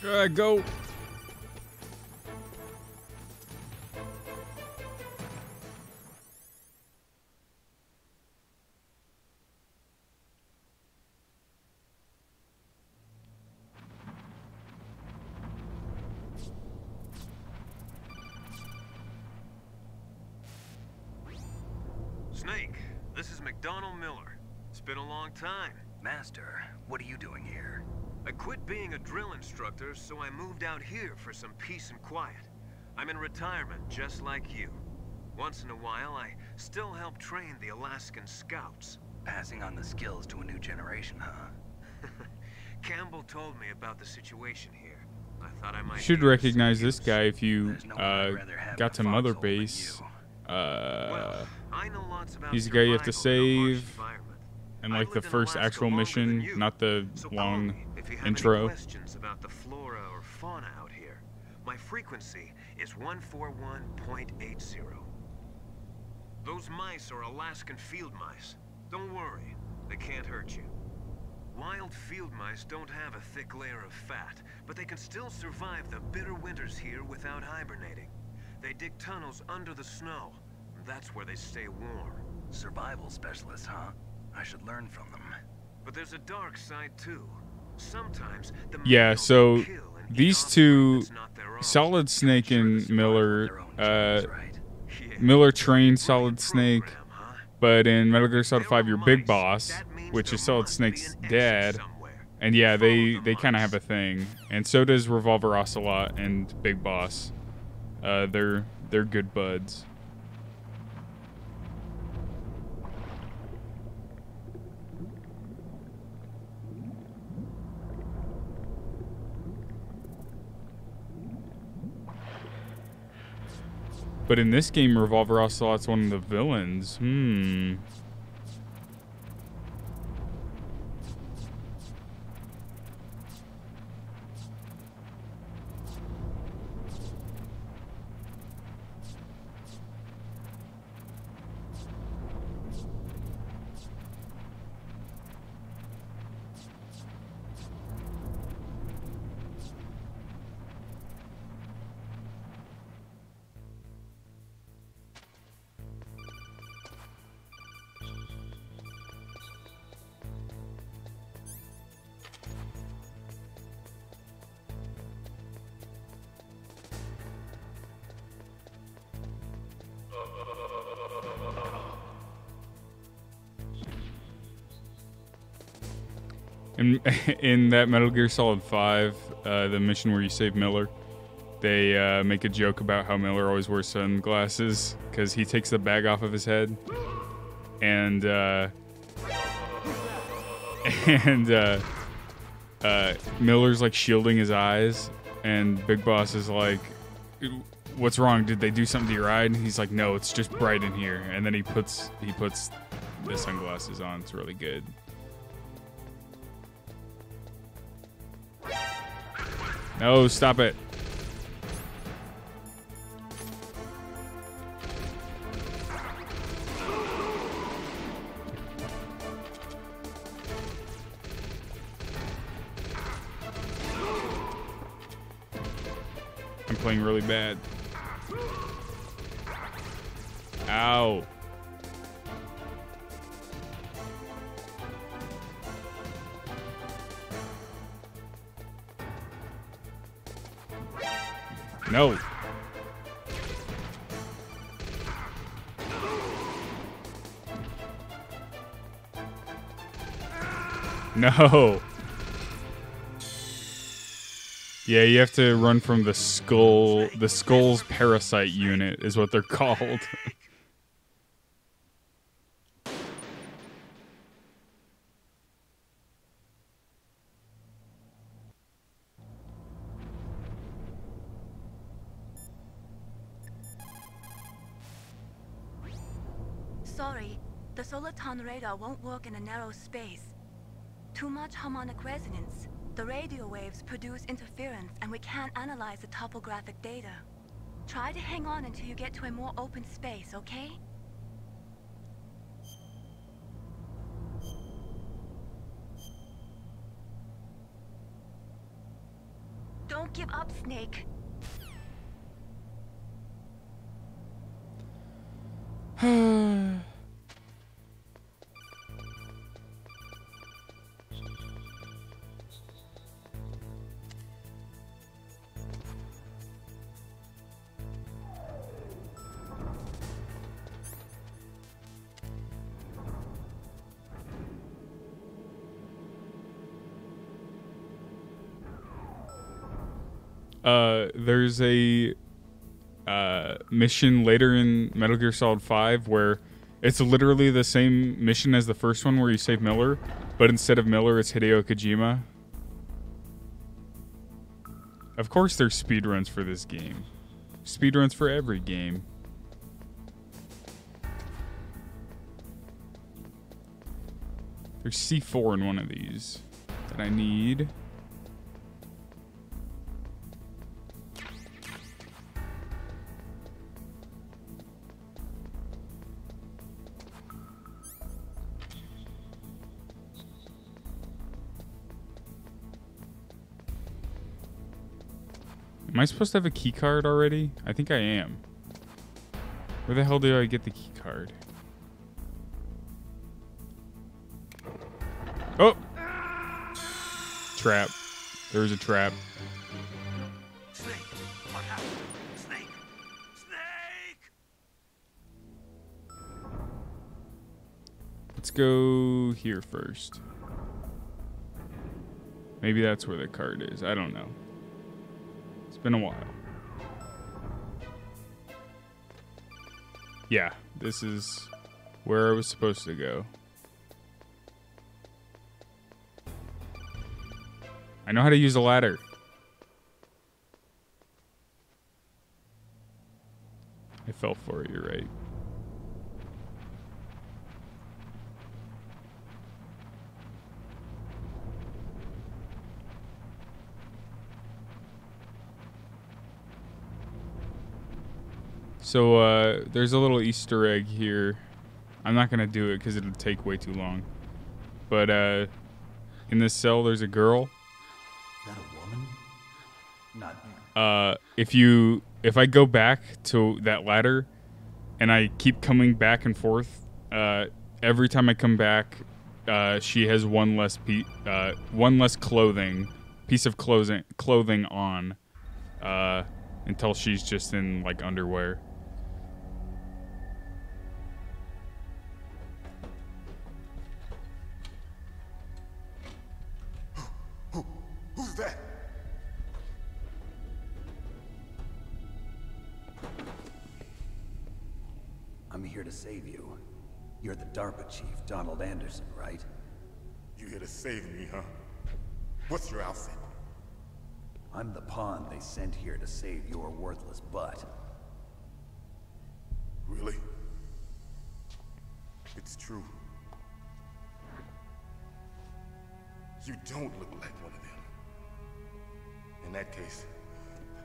Go. Snake, this is McDonald Miller. It's been a long time. Master, what are you doing here? I quit being a drill instructor, so I moved out here for some peace and quiet. I'm in retirement, just like you. Once in a while, I still help train the Alaskan Scouts. Passing on the skills to a new generation, huh? Campbell told me about the situation here. I thought I might... You should recognize this guy if you got to Mother foxhole Base. Well, I know lots about He's the guy you have to survival in a harsh save. environment. And I like the lived in first Alaska actual longer mission, than you. not the So call long me if you have intro. any questions about the flora or fauna out here. My frequency is 141.80. Those mice are Alaskan field mice. Don't worry, they can't hurt you. Wild field mice don't have a thick layer of fat, but they can still survive the bitter winters here without hibernating. They dig tunnels under the snow. That's where they stay warm. Survival specialists, huh? I should learn from them. But there's a dark side too. Sometimes the Yeah, males so kill and eat these off two, that's not their own. Solid Snake and Miller, Right? Miller trained Solid Snake, but in Metal Gear Solid 5, you're Big Boss, which is Solid Snake's dad. And yeah, they kind of have a thing. And so does Revolver Ocelot and Big Boss. They're good buds. But in this game, Revolver Ocelot's one of the villains. In that Metal Gear Solid 5, the mission where you save Miller, they make a joke about how Miller always wears sunglasses because he takes the bag off of his head, and Miller's like shielding his eyes, and Big Boss is like, "What's wrong? Did they do something to your eye?" And he's like, "No, it's just bright in here." And then he puts the sunglasses on. It's really good. No, stop it. I'm playing really bad. Ow. No. No. Yeah, you have to run from the skull. The skull's parasite unit is what they're called. Sorry, the Soliton radar won't work in a narrow space. Too much harmonic resonance. The radio waves produce interference and we can't analyze the topographic data. Try to hang on until you get to a more open space, okay? Don't give up, Snake. There's a mission later in Metal Gear Solid 5 where it's literally the same mission as the first one where you save Miller, but instead of Miller, it's Hideo Kojima. Of course there's speedruns for this game. Speedruns for every game. There's C4 in one of these that I need. Am I supposed to have a key card already? I think I am. Where the hell do I get the key card? Oh! Trap. There was a trap. Snake! What happened? Snake! Snake! Let's go here first. Maybe that's where the card is. I don't know. It's been a while. Yeah, this is where I was supposed to go. I know how to use a ladder. I fell for it, you're right. So, there's a little Easter egg here. I'm not gonna do it because it'll take way too long. But, in this cell, there's a girl. Is that a woman? Not. If I go back to that ladder, and I keep coming back and forth, every time I come back, she has one less piece of clothing on, until she's just in like underwear. Who's that? I'm here to save you. You're the DARPA chief, Donald Anderson, right? You here to save me, huh? What's your outfit? I'm the pawn they sent here to save your worthless butt. Really? It's true. You don't look like one of them. In that case,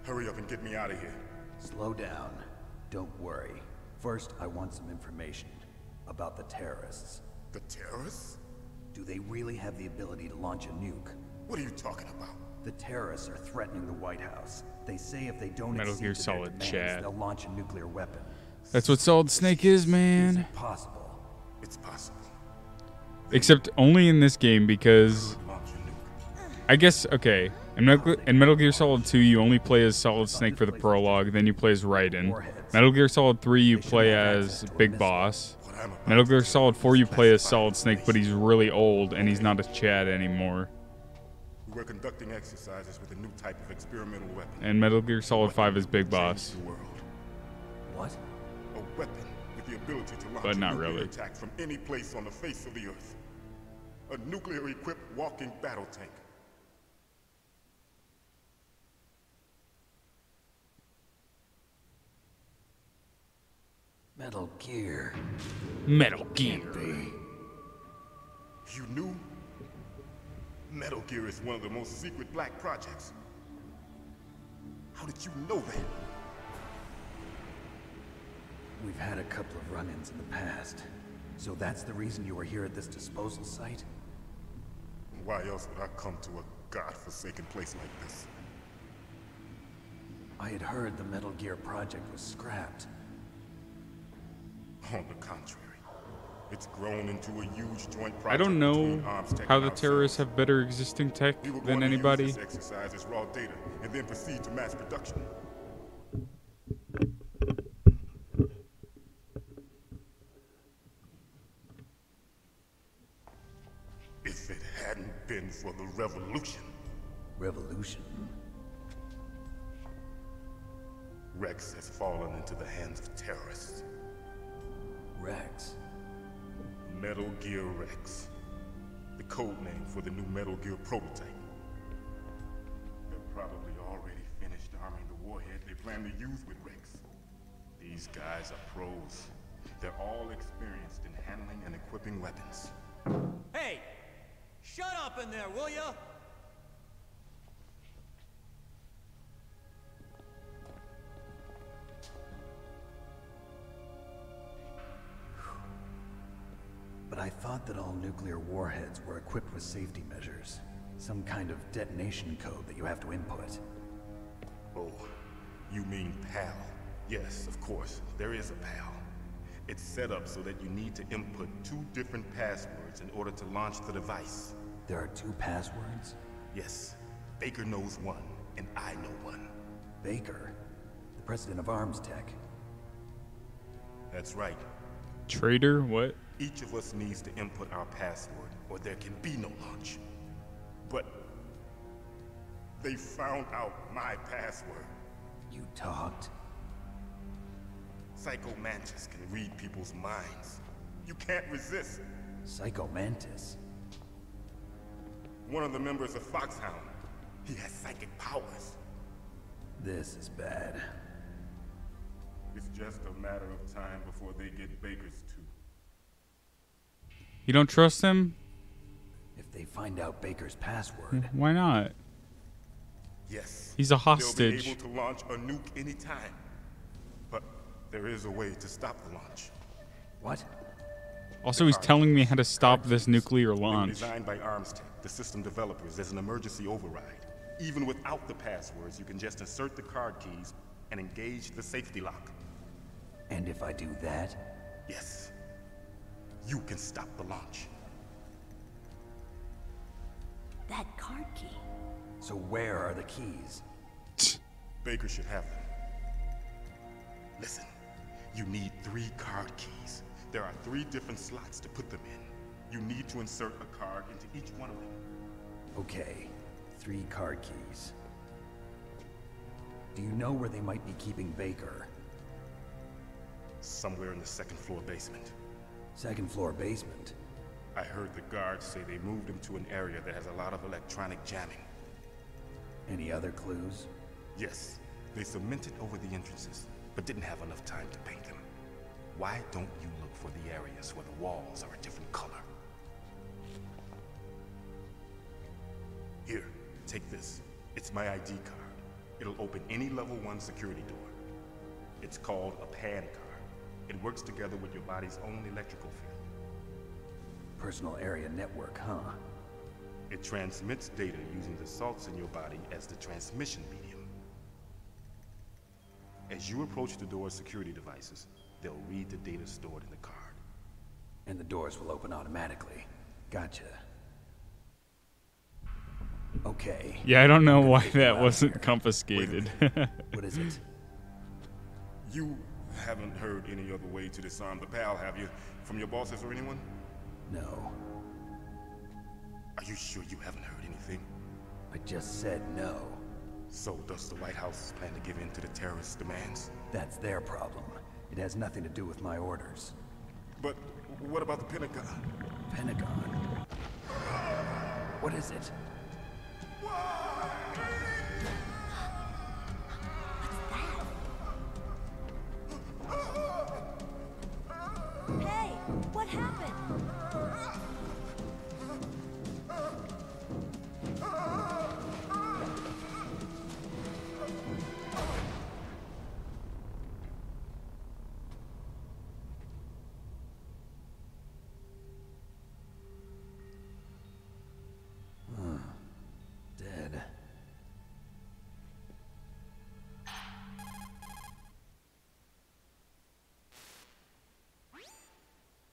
hurry up and get me out of here. Slow down. Don't worry. First, I want some information about the terrorists. The terrorists? Do they really have the ability to launch a nuke? What are you talking about? The terrorists are threatening the White House. They say if they don't Metal Gear accede to their Solid demands, chat. they'll launch a nuclear weapon. That's what Solid Snake is, man. Is it possible? It's possible. Except only in this game because I guess, okay, in Metal Gear Solid 2 you only play as Solid Snake for the prologue, then you play as Raiden. Metal Gear Solid 3 you play as Big Boss. Metal Gear Solid 4 you play as Solid Snake, but he's really old and he's not a Chad anymore. We were conducting exercises with a new type of experimental weapon. And Metal Gear Solid 5 is Big Boss. What? A weapon with the ability to launch But not a nuclear really. attack from any place on the face of the earth. A nuclear-equipped walking battle tank. Metal Gear. Metal Gear. You knew? Metal Gear is one of the most secret black projects. How did you know that? We've had a couple of run-ins in the past. So that's the reason you were here at this disposal site? Why else would I come to a godforsaken place like this? I had heard the Metal Gear project was scrapped. On the contrary, it's grown into a huge joint project. I don't know between Armstech how and the ourselves. terrorists have better existing tech We were than going to anybody. use this exercise as raw data and then proceed to mass production. If it hadn't been for the revolution. Revolution? Rex has fallen into the hands of terrorists. Rex? Metal Gear Rex. The code name for the new Metal Gear prototype. They're probably already finished arming the warhead they plan to use with Rex. These guys are pros. They're all experienced in handling and equipping weapons. Hey! Shut up in there, will ya? But I thought that all nuclear warheads were equipped with safety measures. Some kind of detonation code that you have to input. Oh, you mean PAL? Yes, of course, there is a PAL. It's set up so that you need to input 2 different passwords in order to launch the device. There are 2 passwords? Yes. Baker knows one, and I know one. Baker? The president of Armstech? That's right. Traitor? What? Each of us needs to input our password, or there can be no launch. But they found out my password. You talked? Psycho Mantis can read people's minds. You can't resist. Psycho Mantis? One of the members of Foxhound. He has psychic powers. This is bad. It's just a matter of time before they get Baker's too. You don't trust him? If they find out Baker's password... Why not? Yes. He's a hostage. They'll be able to launch a nuke anytime. But there is a way to stop the launch. What? Also, he's telling me how to stop this nuclear They were launch. designed by Armstech, the system developers, as an emergency override. Even without the passwords, you can just insert the card keys and engage the safety lock. And if I do that? Yes. You can stop the launch. That card key. So where are the keys? Baker should have them. Listen, you need 3 card keys. There are 3 different slots to put them in. You need to insert a card into each one of them. Okay, 3 card keys. Do you know where they might be keeping Baker? Somewhere in the 2nd floor basement. 2nd floor basement? I heard the guards say they moved him to an area that has a lot of electronic jamming. Any other clues? Yes, they cemented over the entrances, but didn't have enough time to paint them. Why don't you look for the areas where the walls are a different color? Here, take this. It's my ID card. It'll open any level 1 security door. It's called a PAN card. It works together with your body's own electrical field. Personal area network, huh? It transmits data using the salts in your body as the transmission medium. As you approach the door's security devices, they'll read the data stored in the card. And the doors will open automatically. Gotcha. Okay. Yeah, I don't know why that wasn't confiscated. What is it? You haven't heard any other way to disarm the PAL, have you? From your bosses or anyone? No. Are you sure you haven't heard anything? I just said no. So does the White House plan to give in to the terrorists' demands? That's their problem. It has nothing to do with my orders. But what about the Pentagon? Pentagon? What is it? Hey, what happened?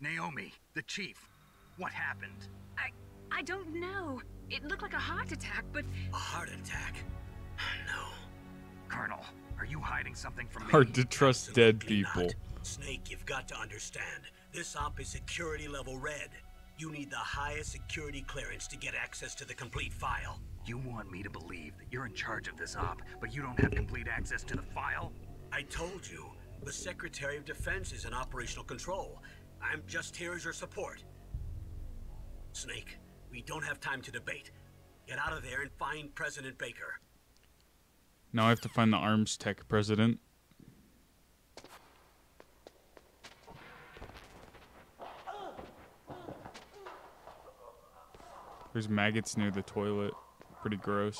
Naomi, the chief. What happened? I don't know. It looked like a heart attack, but... A heart attack? No. Colonel, are you hiding something from me? Hard to trust dead people. Not. Snake, you've got to understand. This op is security level red. You need the highest security clearance to get access to the complete file. You want me to believe that you're in charge of this op, but you don't have complete access to the file? I told you. The Secretary of Defense is in operational control. I'm just here as your support. Snake, we don't have time to debate. Get out of there and find President Baker. Now I have to find the arms tech president. There's maggots near the toilet. Pretty gross.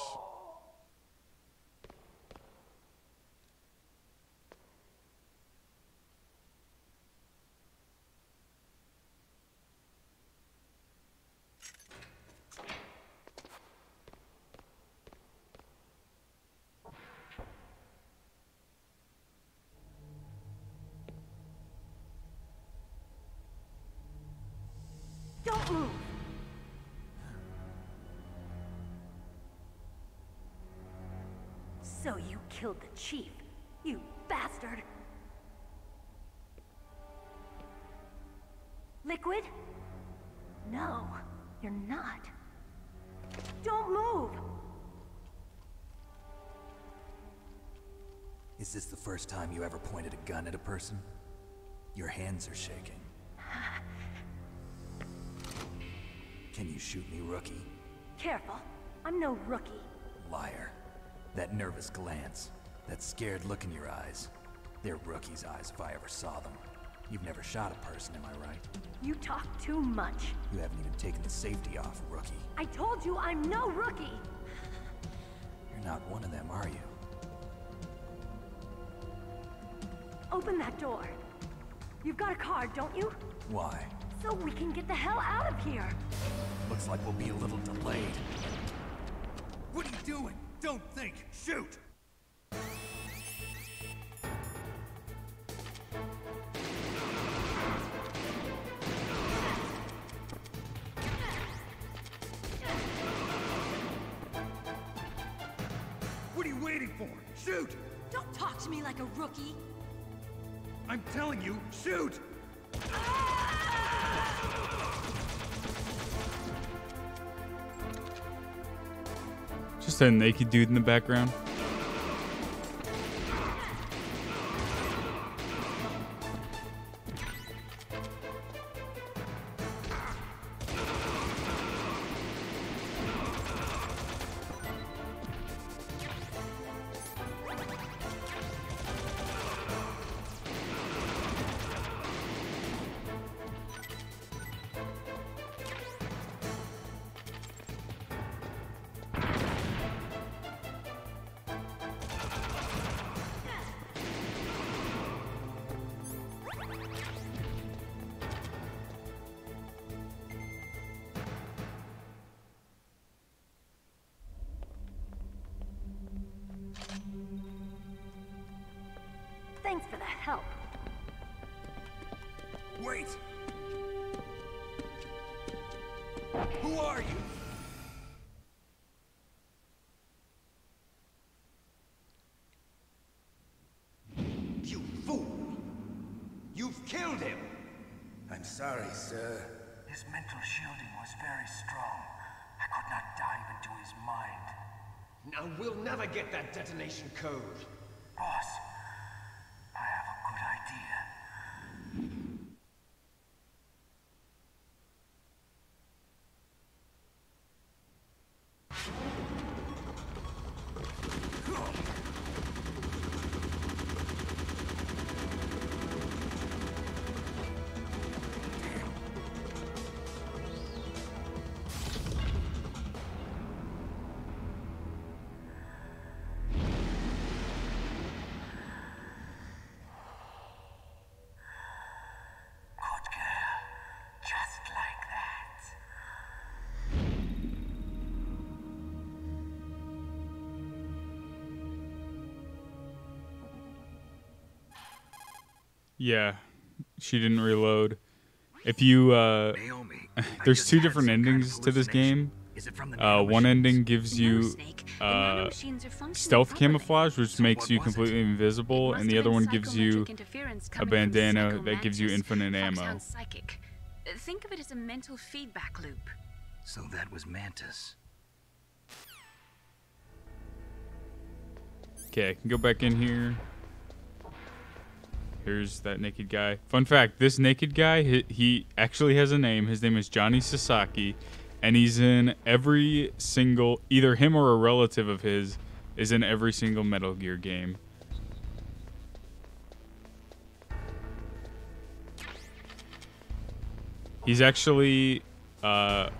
Don't move! So you killed the chief, you bastard! Liquid? No, you're not. Don't move! Is this the first time you ever pointed a gun at a person? Your hands are shaking. Can you shoot me, rookie? Careful, I'm no rookie. Liar. That nervous glance, that scared look in your eyes. They're rookie's eyes if I ever saw them. You've never shot a person, am I right? You talk too much. You haven't even taken the safety off, rookie. I told you I'm no rookie! You're not one of them, are you? Open that door. You've got a card, don't you? Why? So we can get the hell out of here. Looks like we'll be a little delayed. What are you doing? Don't think. Shoot! What are you waiting for? Shoot! Don't talk to me like a rookie. I'm telling you, shoot! Just a naked dude in the background. Thanks for the help. Wait! Who are you? You fool! You've killed him! I'm sorry, sir. His mental shielding was very strong. I could not dive into his mind. Now we'll never get that detonation code. Boss, I have a good idea. Yeah, she didn't reload. If you there's two different endings to this game. One ending gives you stealth camouflage, which makes you completely invisible, and the other one gives you a bandana that gives you infinite ammo. Psychic. Think of it as a mental feedback loop. So that was Mantis. Okay, I can go back in here. Here's that naked guy. Fun fact, this naked guy, he actually has a name. His name is Johnny Sasaki, and he's in every single, either him or a relative of his is in every single Metal Gear game. He's actually a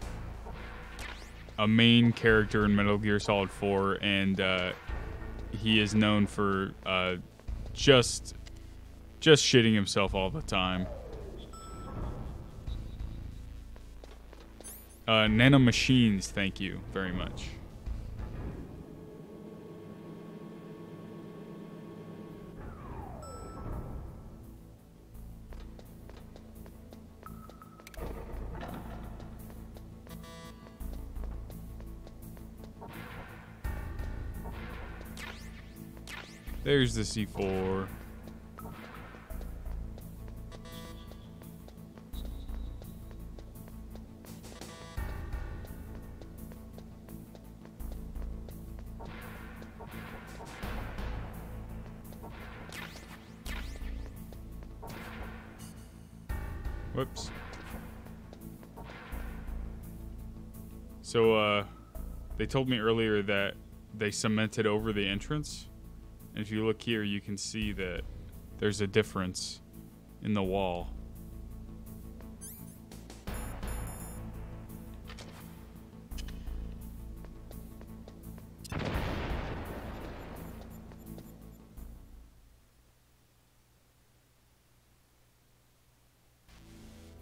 main character in Metal Gear Solid 4, and he is known for just shitting himself all the time. Nano Machines, thank you very much. There's the C4. Whoops. So, they told me earlier that they cemented over the entrance. And if you look here, you can see that there's a difference in the wall.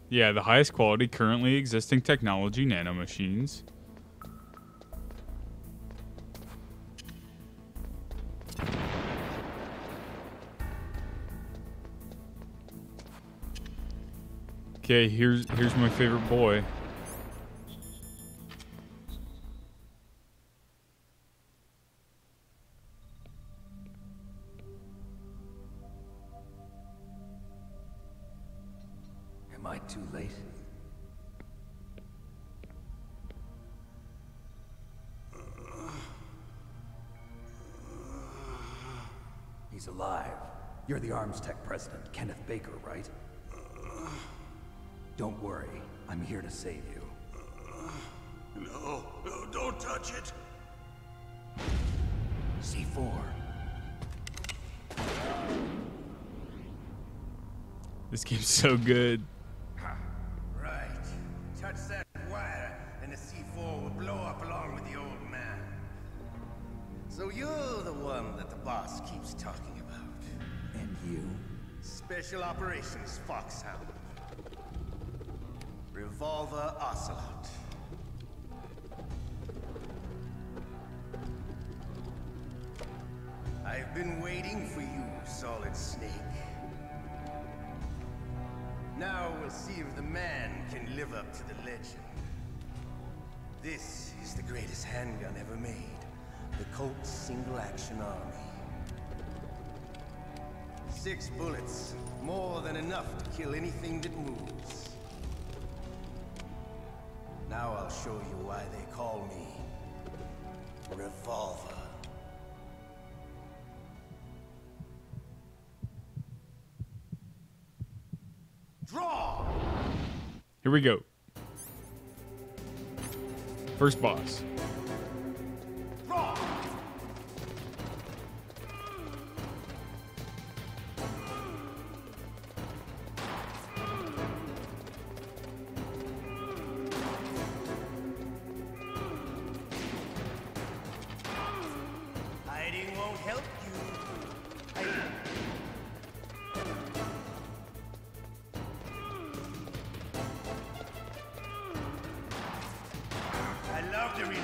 Yeah, the highest quality currently existing technology nanomachines. Okay, here's my favorite boy. Am I too late? He's alive. You're the Arms Tech president, Kenneth Baker, right? Don't worry, I'm here to save you. No, don't touch it. C4. This game's so good. Right. Touch that wire, and the C4 will blow up along with the old man. So you're the one that the boss keeps talking about. And you? Special Operations Foxhound. Revolver Ocelot. I've been waiting for you, Solid Snake. Now we'll see if the man can live up to the legend. This is the greatest handgun ever made. The Colt Single Action Army. 6 bullets, more than enough to kill anything that moves. Now I'll show you why they call me Revolver. Draw! Here we go. First boss. Draw! Hiding won't help you. I love the read.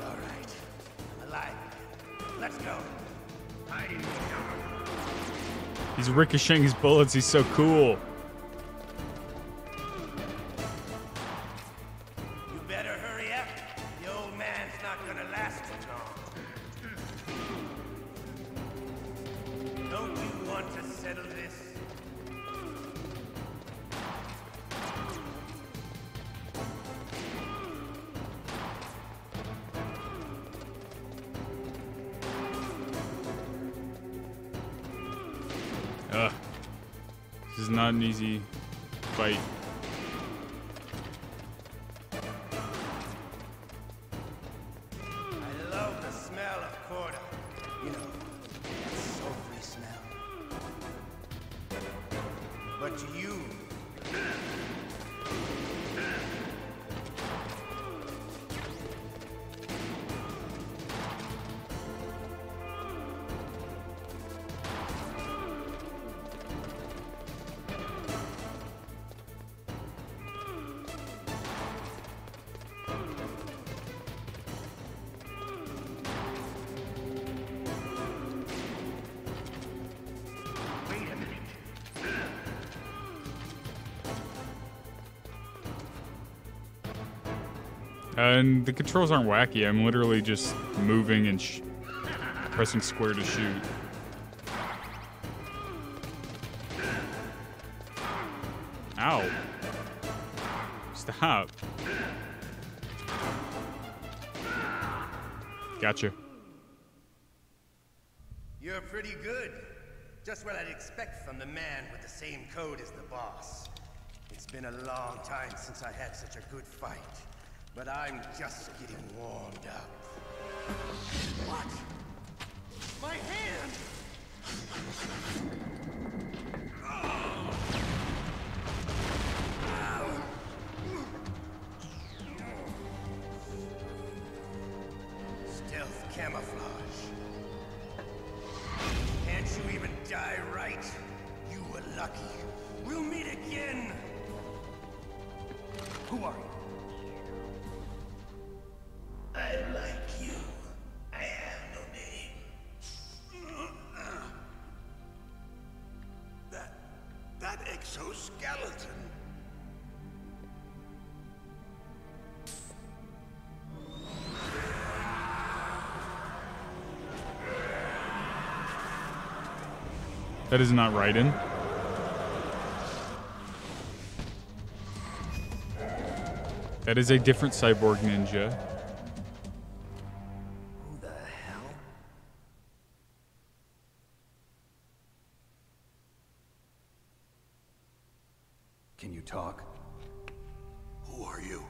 All right, I'm alive. Let's go. He's ricocheting his bullets. He's so cool. You better hurry up. The old man's not gonna last too long. Don't you want to settle this? This is not an easy fight. I love the smell of Corda. You know, that sulphry smell. But to you... And the controls aren't wacky. I'm literally just moving and pressing square to shoot. Ow. Stop. Gotcha. You're pretty good. Just what I'd expect from the man with the same code as the boss. It's been a long time since I had such a good fight. But I'm just getting warmed up. What? My hand! Stealth camouflage. Can't you even die right? You were lucky. We'll meet again! Who are you? I like you. I have no name. That exoskeleton. That is not Raiden. That is a different cyborg ninja. Who the hell? Can you talk? Who are you?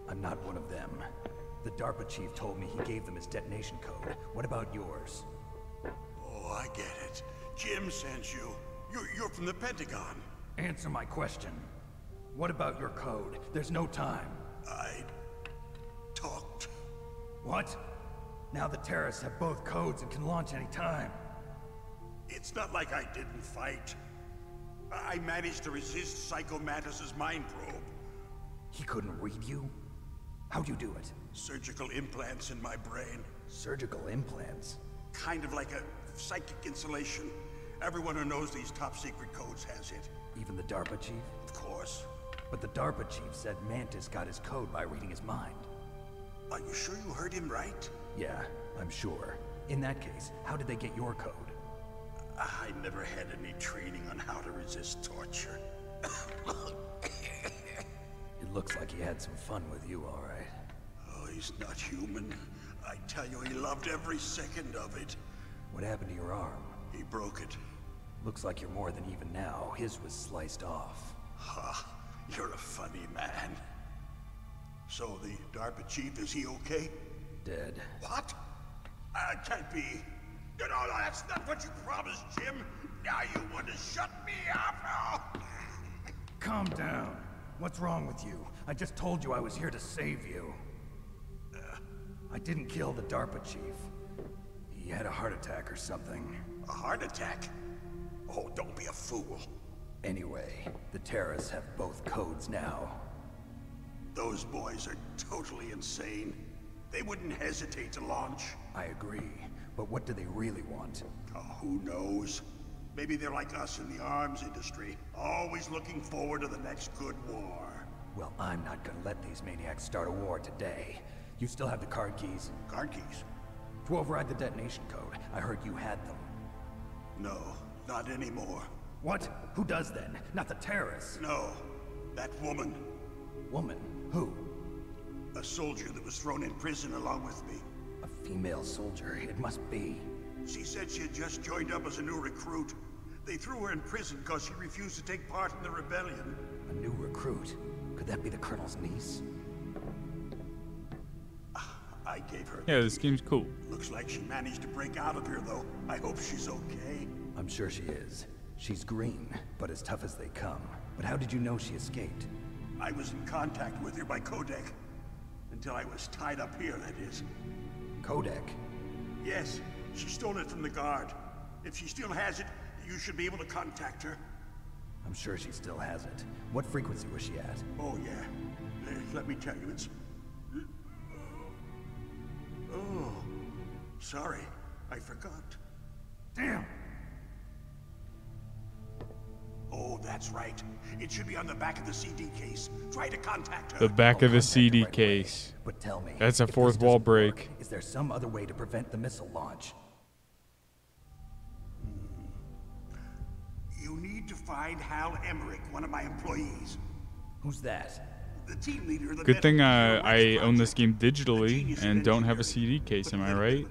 I'm not one of them. The DARPA chief told me he gave them his detonation code. What about yours? Oh, I get it. Jim sent you. You're from the Pentagon. Answer my question. What about your code? There's no time. I talked. What? Now the terrorists have both codes and can launch any time. It's not like I didn't fight. I managed to resist Psycho Mantis's mind probe. He couldn't read you? How'd you do it? Surgical implants in my brain. Surgical implants? Kind of like a psychic insulation. Everyone who knows these top secret codes has it. Even the DARPA chief? Of course. But the DARPA chief said Mantis got his code by reading his mind. Are you sure you heard him right? Yeah, I'm sure. In that case, how did they get your code? I never had any training on how to resist torture. It looks like he had some fun with you, all right. Oh, he's not human. I tell you, he loved every second of it. What happened to your arm? He broke it. Looks like you're more than even now. His was sliced off. Ha, you're a funny man. So the DARPA chief, is he okay? Dead. What? Can't be. No, that's not what you promised, Jim. Now you want to shut me up? Calm down. What's wrong with you? I just told you I was here to save you. I didn't kill the DARPA chief. He had a heart attack or something. A heart attack? Oh, don't be a fool. Anyway, the terrorists have both codes now. Those boys are totally insane. They wouldn't hesitate to launch. I agree, but what do they really want? Oh, who knows? Maybe they're like us in the arms industry, always looking forward to the next good war. Well, I'm not gonna let these maniacs start a war today. You still have the card keys? Card keys? To override the detonation code. I heard you had them. No, not anymore. What? Who does then? Not the terrorists? No, that woman. Woman? Who? A soldier that was thrown in prison along with me. A female soldier, it must be. She said she had just joined up as a new recruit. They threw her in prison because she refused to take part in the rebellion. A new recruit? Could that be the Colonel's niece? I gave her. Yeah, this game's cool. Looks like she managed to break out of here, though. I hope she's okay. I'm sure she is. She's green, but as tough as they come. But how did you know she escaped? I was in contact with her by codec. Until I was tied up here, that is. Codec? Yes, she stole it from the guard. If she still has it, you should be able to contact her. I'm sure she still has it. What frequency was she at? Oh, yeah. Let me tell you, it's... Oh, sorry. I forgot. Damn! Oh, that's right. It should be on the back of the CD case. Try to contact her. The back of the CD case. But tell me, that's a fourth wall break. Is there some other way to prevent the missile launch? You need to find Hal Emmerich, one of my employees. Who's that? The team leader of the Good thing Metal Gear I own this game digitally and don't have a CD case, am I right?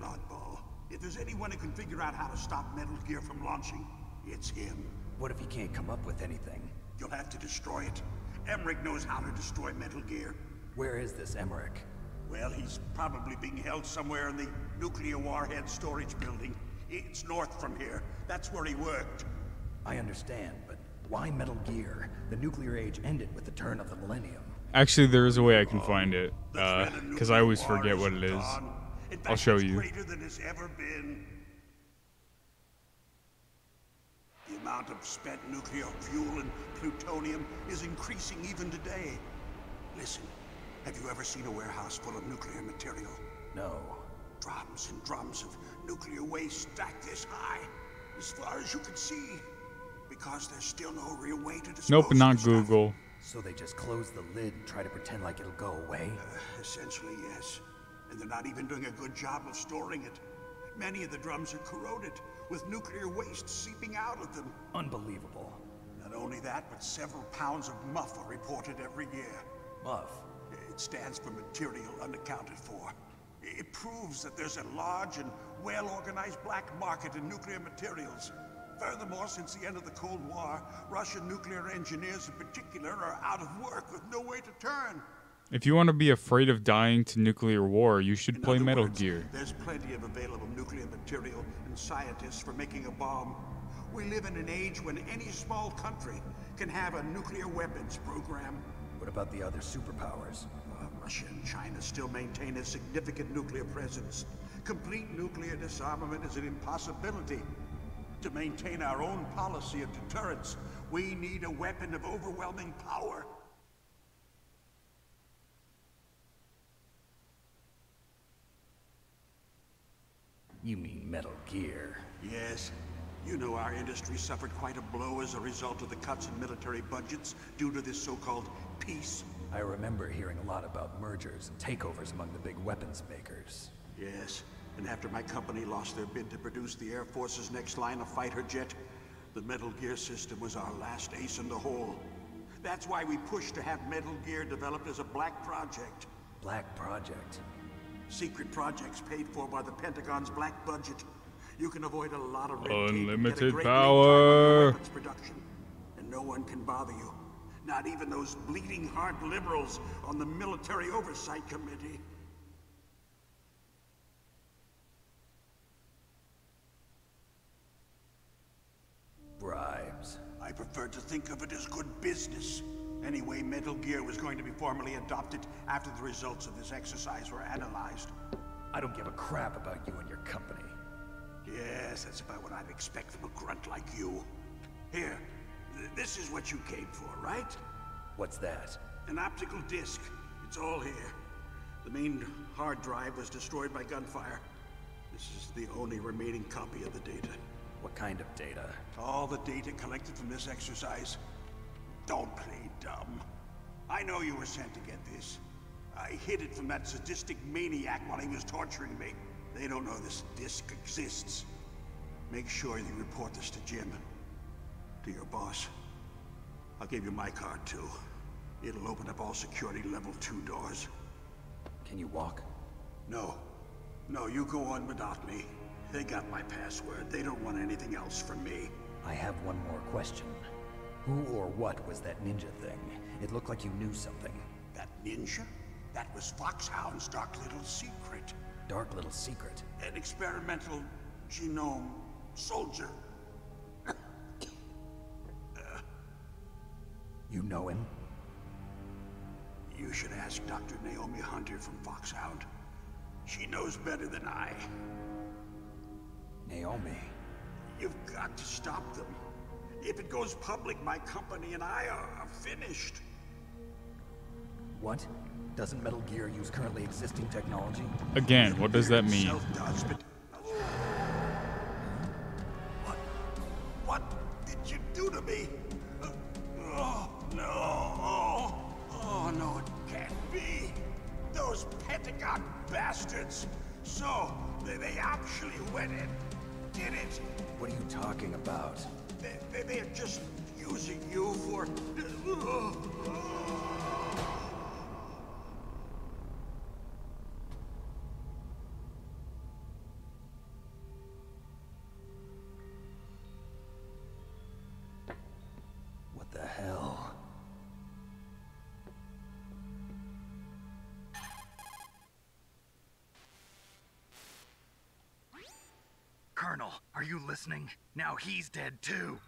If there's anyone who can figure out how to stop Metal Gear from launching, it's him. What if he can't come up with anything? You'll have to destroy it. Emmerich knows how to destroy Metal Gear. Where is this Emmerich? Well, he's probably being held somewhere in the nuclear warhead storage building. It's north from here. That's where he worked. I understand, but why Metal Gear? The nuclear age ended with the turn of the millennium. Actually, there is a way I can find it, because I always forget what it is. I'll show you. Greater than it's ever been. The amount of spent nuclear fuel and plutonium is increasing even today. Listen, have you ever seen a warehouse full of nuclear material? No. Drums and drums of nuclear waste stacked this high, as far as you can see. Because there's still no real way to dispose Nope, not of Google. So they just close the lid and try to pretend like it'll go away? Essentially, yes. And they're not even doing a good job of storing it. Many of the drums are corroded, with nuclear waste seeping out of them. Unbelievable. Not only that, but several pounds of MUF are reported every year. MUF? It stands for material unaccounted for. It proves that there's a large and well-organized black market in nuclear materials. Furthermore, since the end of the Cold War, Russian nuclear engineers in particular are out of work with no way to turn. If you want to be afraid of dying to nuclear war, you should play Metal Gear. There's plenty of available nuclear material and scientists for making a bomb. We live in an age when any small country can have a nuclear weapons program. What about the other superpowers? Russia and China still maintain a significant nuclear presence. Complete nuclear disarmament is an impossibility. To maintain our own policy of deterrence, we need a weapon of overwhelming power. You mean Metal Gear? Yes. You know our industry suffered quite a blow as a result of the cuts in military budgets due to this so-called peace. I remember hearing a lot about mergers and takeovers among the big weapons makers. Yes. And after my company lost their bid to produce the Air Force's next line of fighter jet, the Metal Gear system was our last ace in the hole. That's why we pushed to have Metal Gear developed as a black project. Black project? Secret projects paid for by the Pentagon's black budget. You can avoid a lot of red tape Unlimited and get a great power. weapons production. And no one can bother you. Not even those bleeding heart liberals on the Military Oversight Committee. Bribes. I prefer to think of it as good business. Anyway, Metal Gear was going to be formally adopted after the results of this exercise were analyzed. I don't give a crap about you and your company. Yes, that's about what I'd expect from a grunt like you. Here, this is what you came for, right? What's that? An optical disc. It's all here. The main hard drive was destroyed by gunfire. This is the only remaining copy of the data. What kind of data? All the data collected from this exercise. Don't play dumb. I know you were sent to get this. I hid it from that sadistic maniac while he was torturing me. They don't know this disk exists. Make sure you report this to Jim. To your boss. I'll give you my card too. It'll open up all security level 2 doors. Can you walk? No. No, you go on without me. They got my password. They don't want anything else from me. I have one more question. Who or what was that ninja thing? It looked like you knew something. That ninja? That was Foxhound's dark little secret. Dark little secret? An experimental genome soldier. You know him? You should ask Dr. Naomi Hunter from Foxhound. She knows better than I. Naomi? You've got to stop them. If it goes public, my company and I are finished. What? Doesn't Metal Gear use currently existing technology? Again, what does that mean? Does, but... What did you do to me? Oh, no. Oh, no, it can't be. Those Pentagon bastards. So, they actually went and did it. What are you talking about? They're just using you for... What the hell? Colonel, are you listening? Now he's dead too.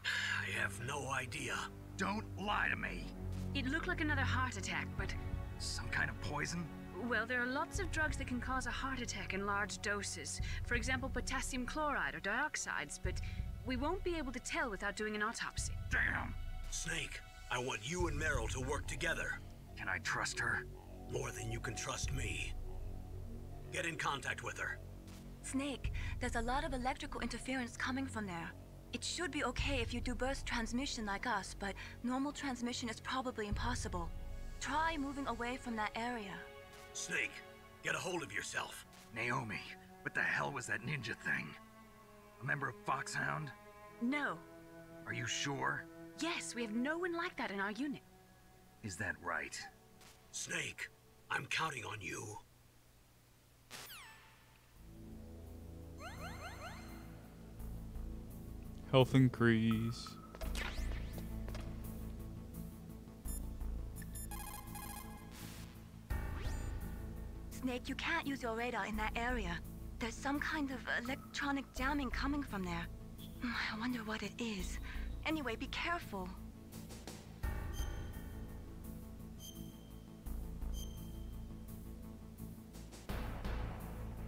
I have no idea. Don't lie to me. It looked like another heart attack, but... Some kind of poison? Well, there are lots of drugs that can cause a heart attack in large doses. For example, potassium chloride or dioxides, but we won't be able to tell without doing an autopsy. Damn! Snake, I want you and Meryl to work together. Can I trust her? More than you can trust me. Get in contact with her. Snake, there's a lot of electrical interference coming from there. It should be okay if you do burst transmission like us, but normal transmission is probably impossible. Try moving away from that area. Snake, get a hold of yourself. Naomi, what the hell was that ninja thing? A member of Foxhound? No. Are you sure? Yes, we have no one like that in our unit. Is that right? Snake, I'm counting on you. Health increase. Snake, you can't use your radar in that area. There's some kind of electronic jamming coming from there. I wonder what it is. Anyway, be careful.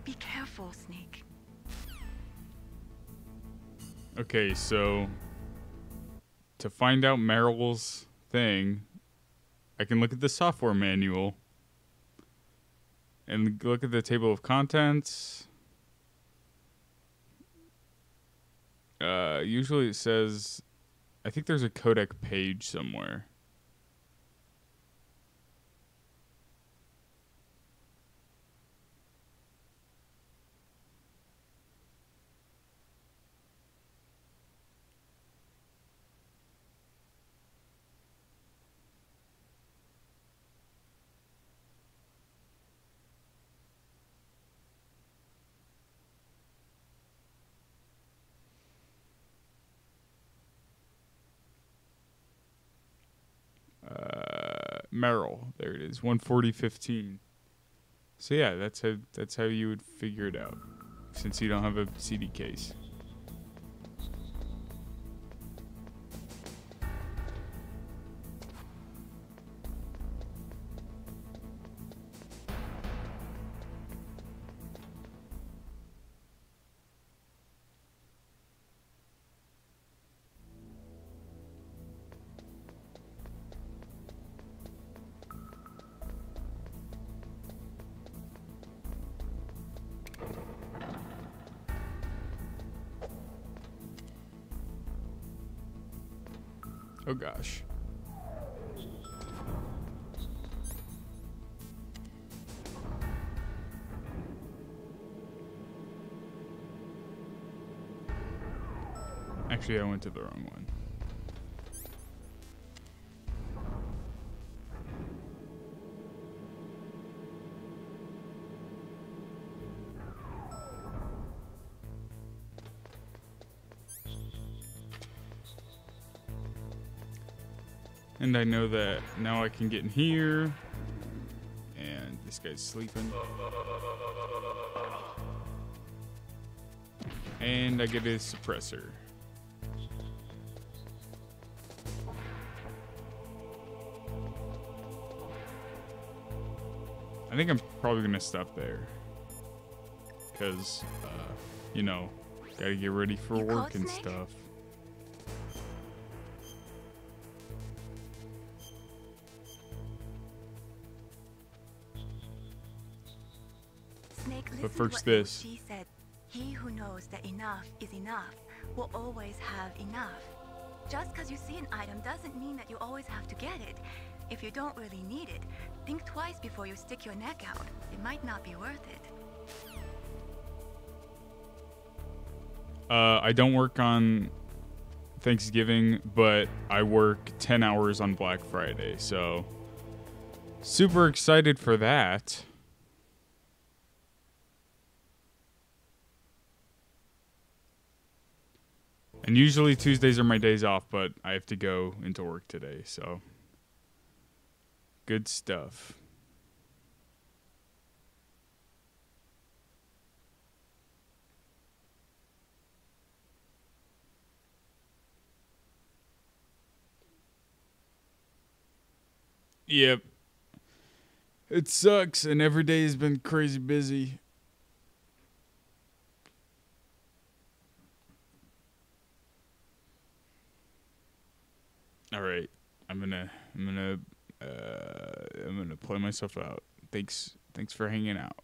Be careful, Snake. Okay, so to find out Meryl's thing, I can look at the software manual and look at the table of contents. Usually it says, I think there's a codec page somewhere. Meryl, there it is, 14015. So yeah, that's how you would figure it out, since you don't have a CD case. Oh gosh. Actually, I went to the wrong one. And I know that now I can get in here. And this guy's sleeping. And I get his suppressor. I think I'm probably gonna stop there. Because, you know, gotta get ready for work and stuff. Snake, But listen first to what this. She said, he who knows that enough is enough will always have enough. Just because you see an item doesn't mean that you always have to get it. If you don't really need it, think twice before you stick your neck out. It might not be worth it. I don't work on Thanksgiving, but I work 10 hours on Black Friday, so super excited for that. And usually Tuesdays are my days off, but I have to go into work today, so good stuff. Yep. It sucks, and every day has been crazy busy. All right, I'm gonna play myself out. Thanks for hanging out.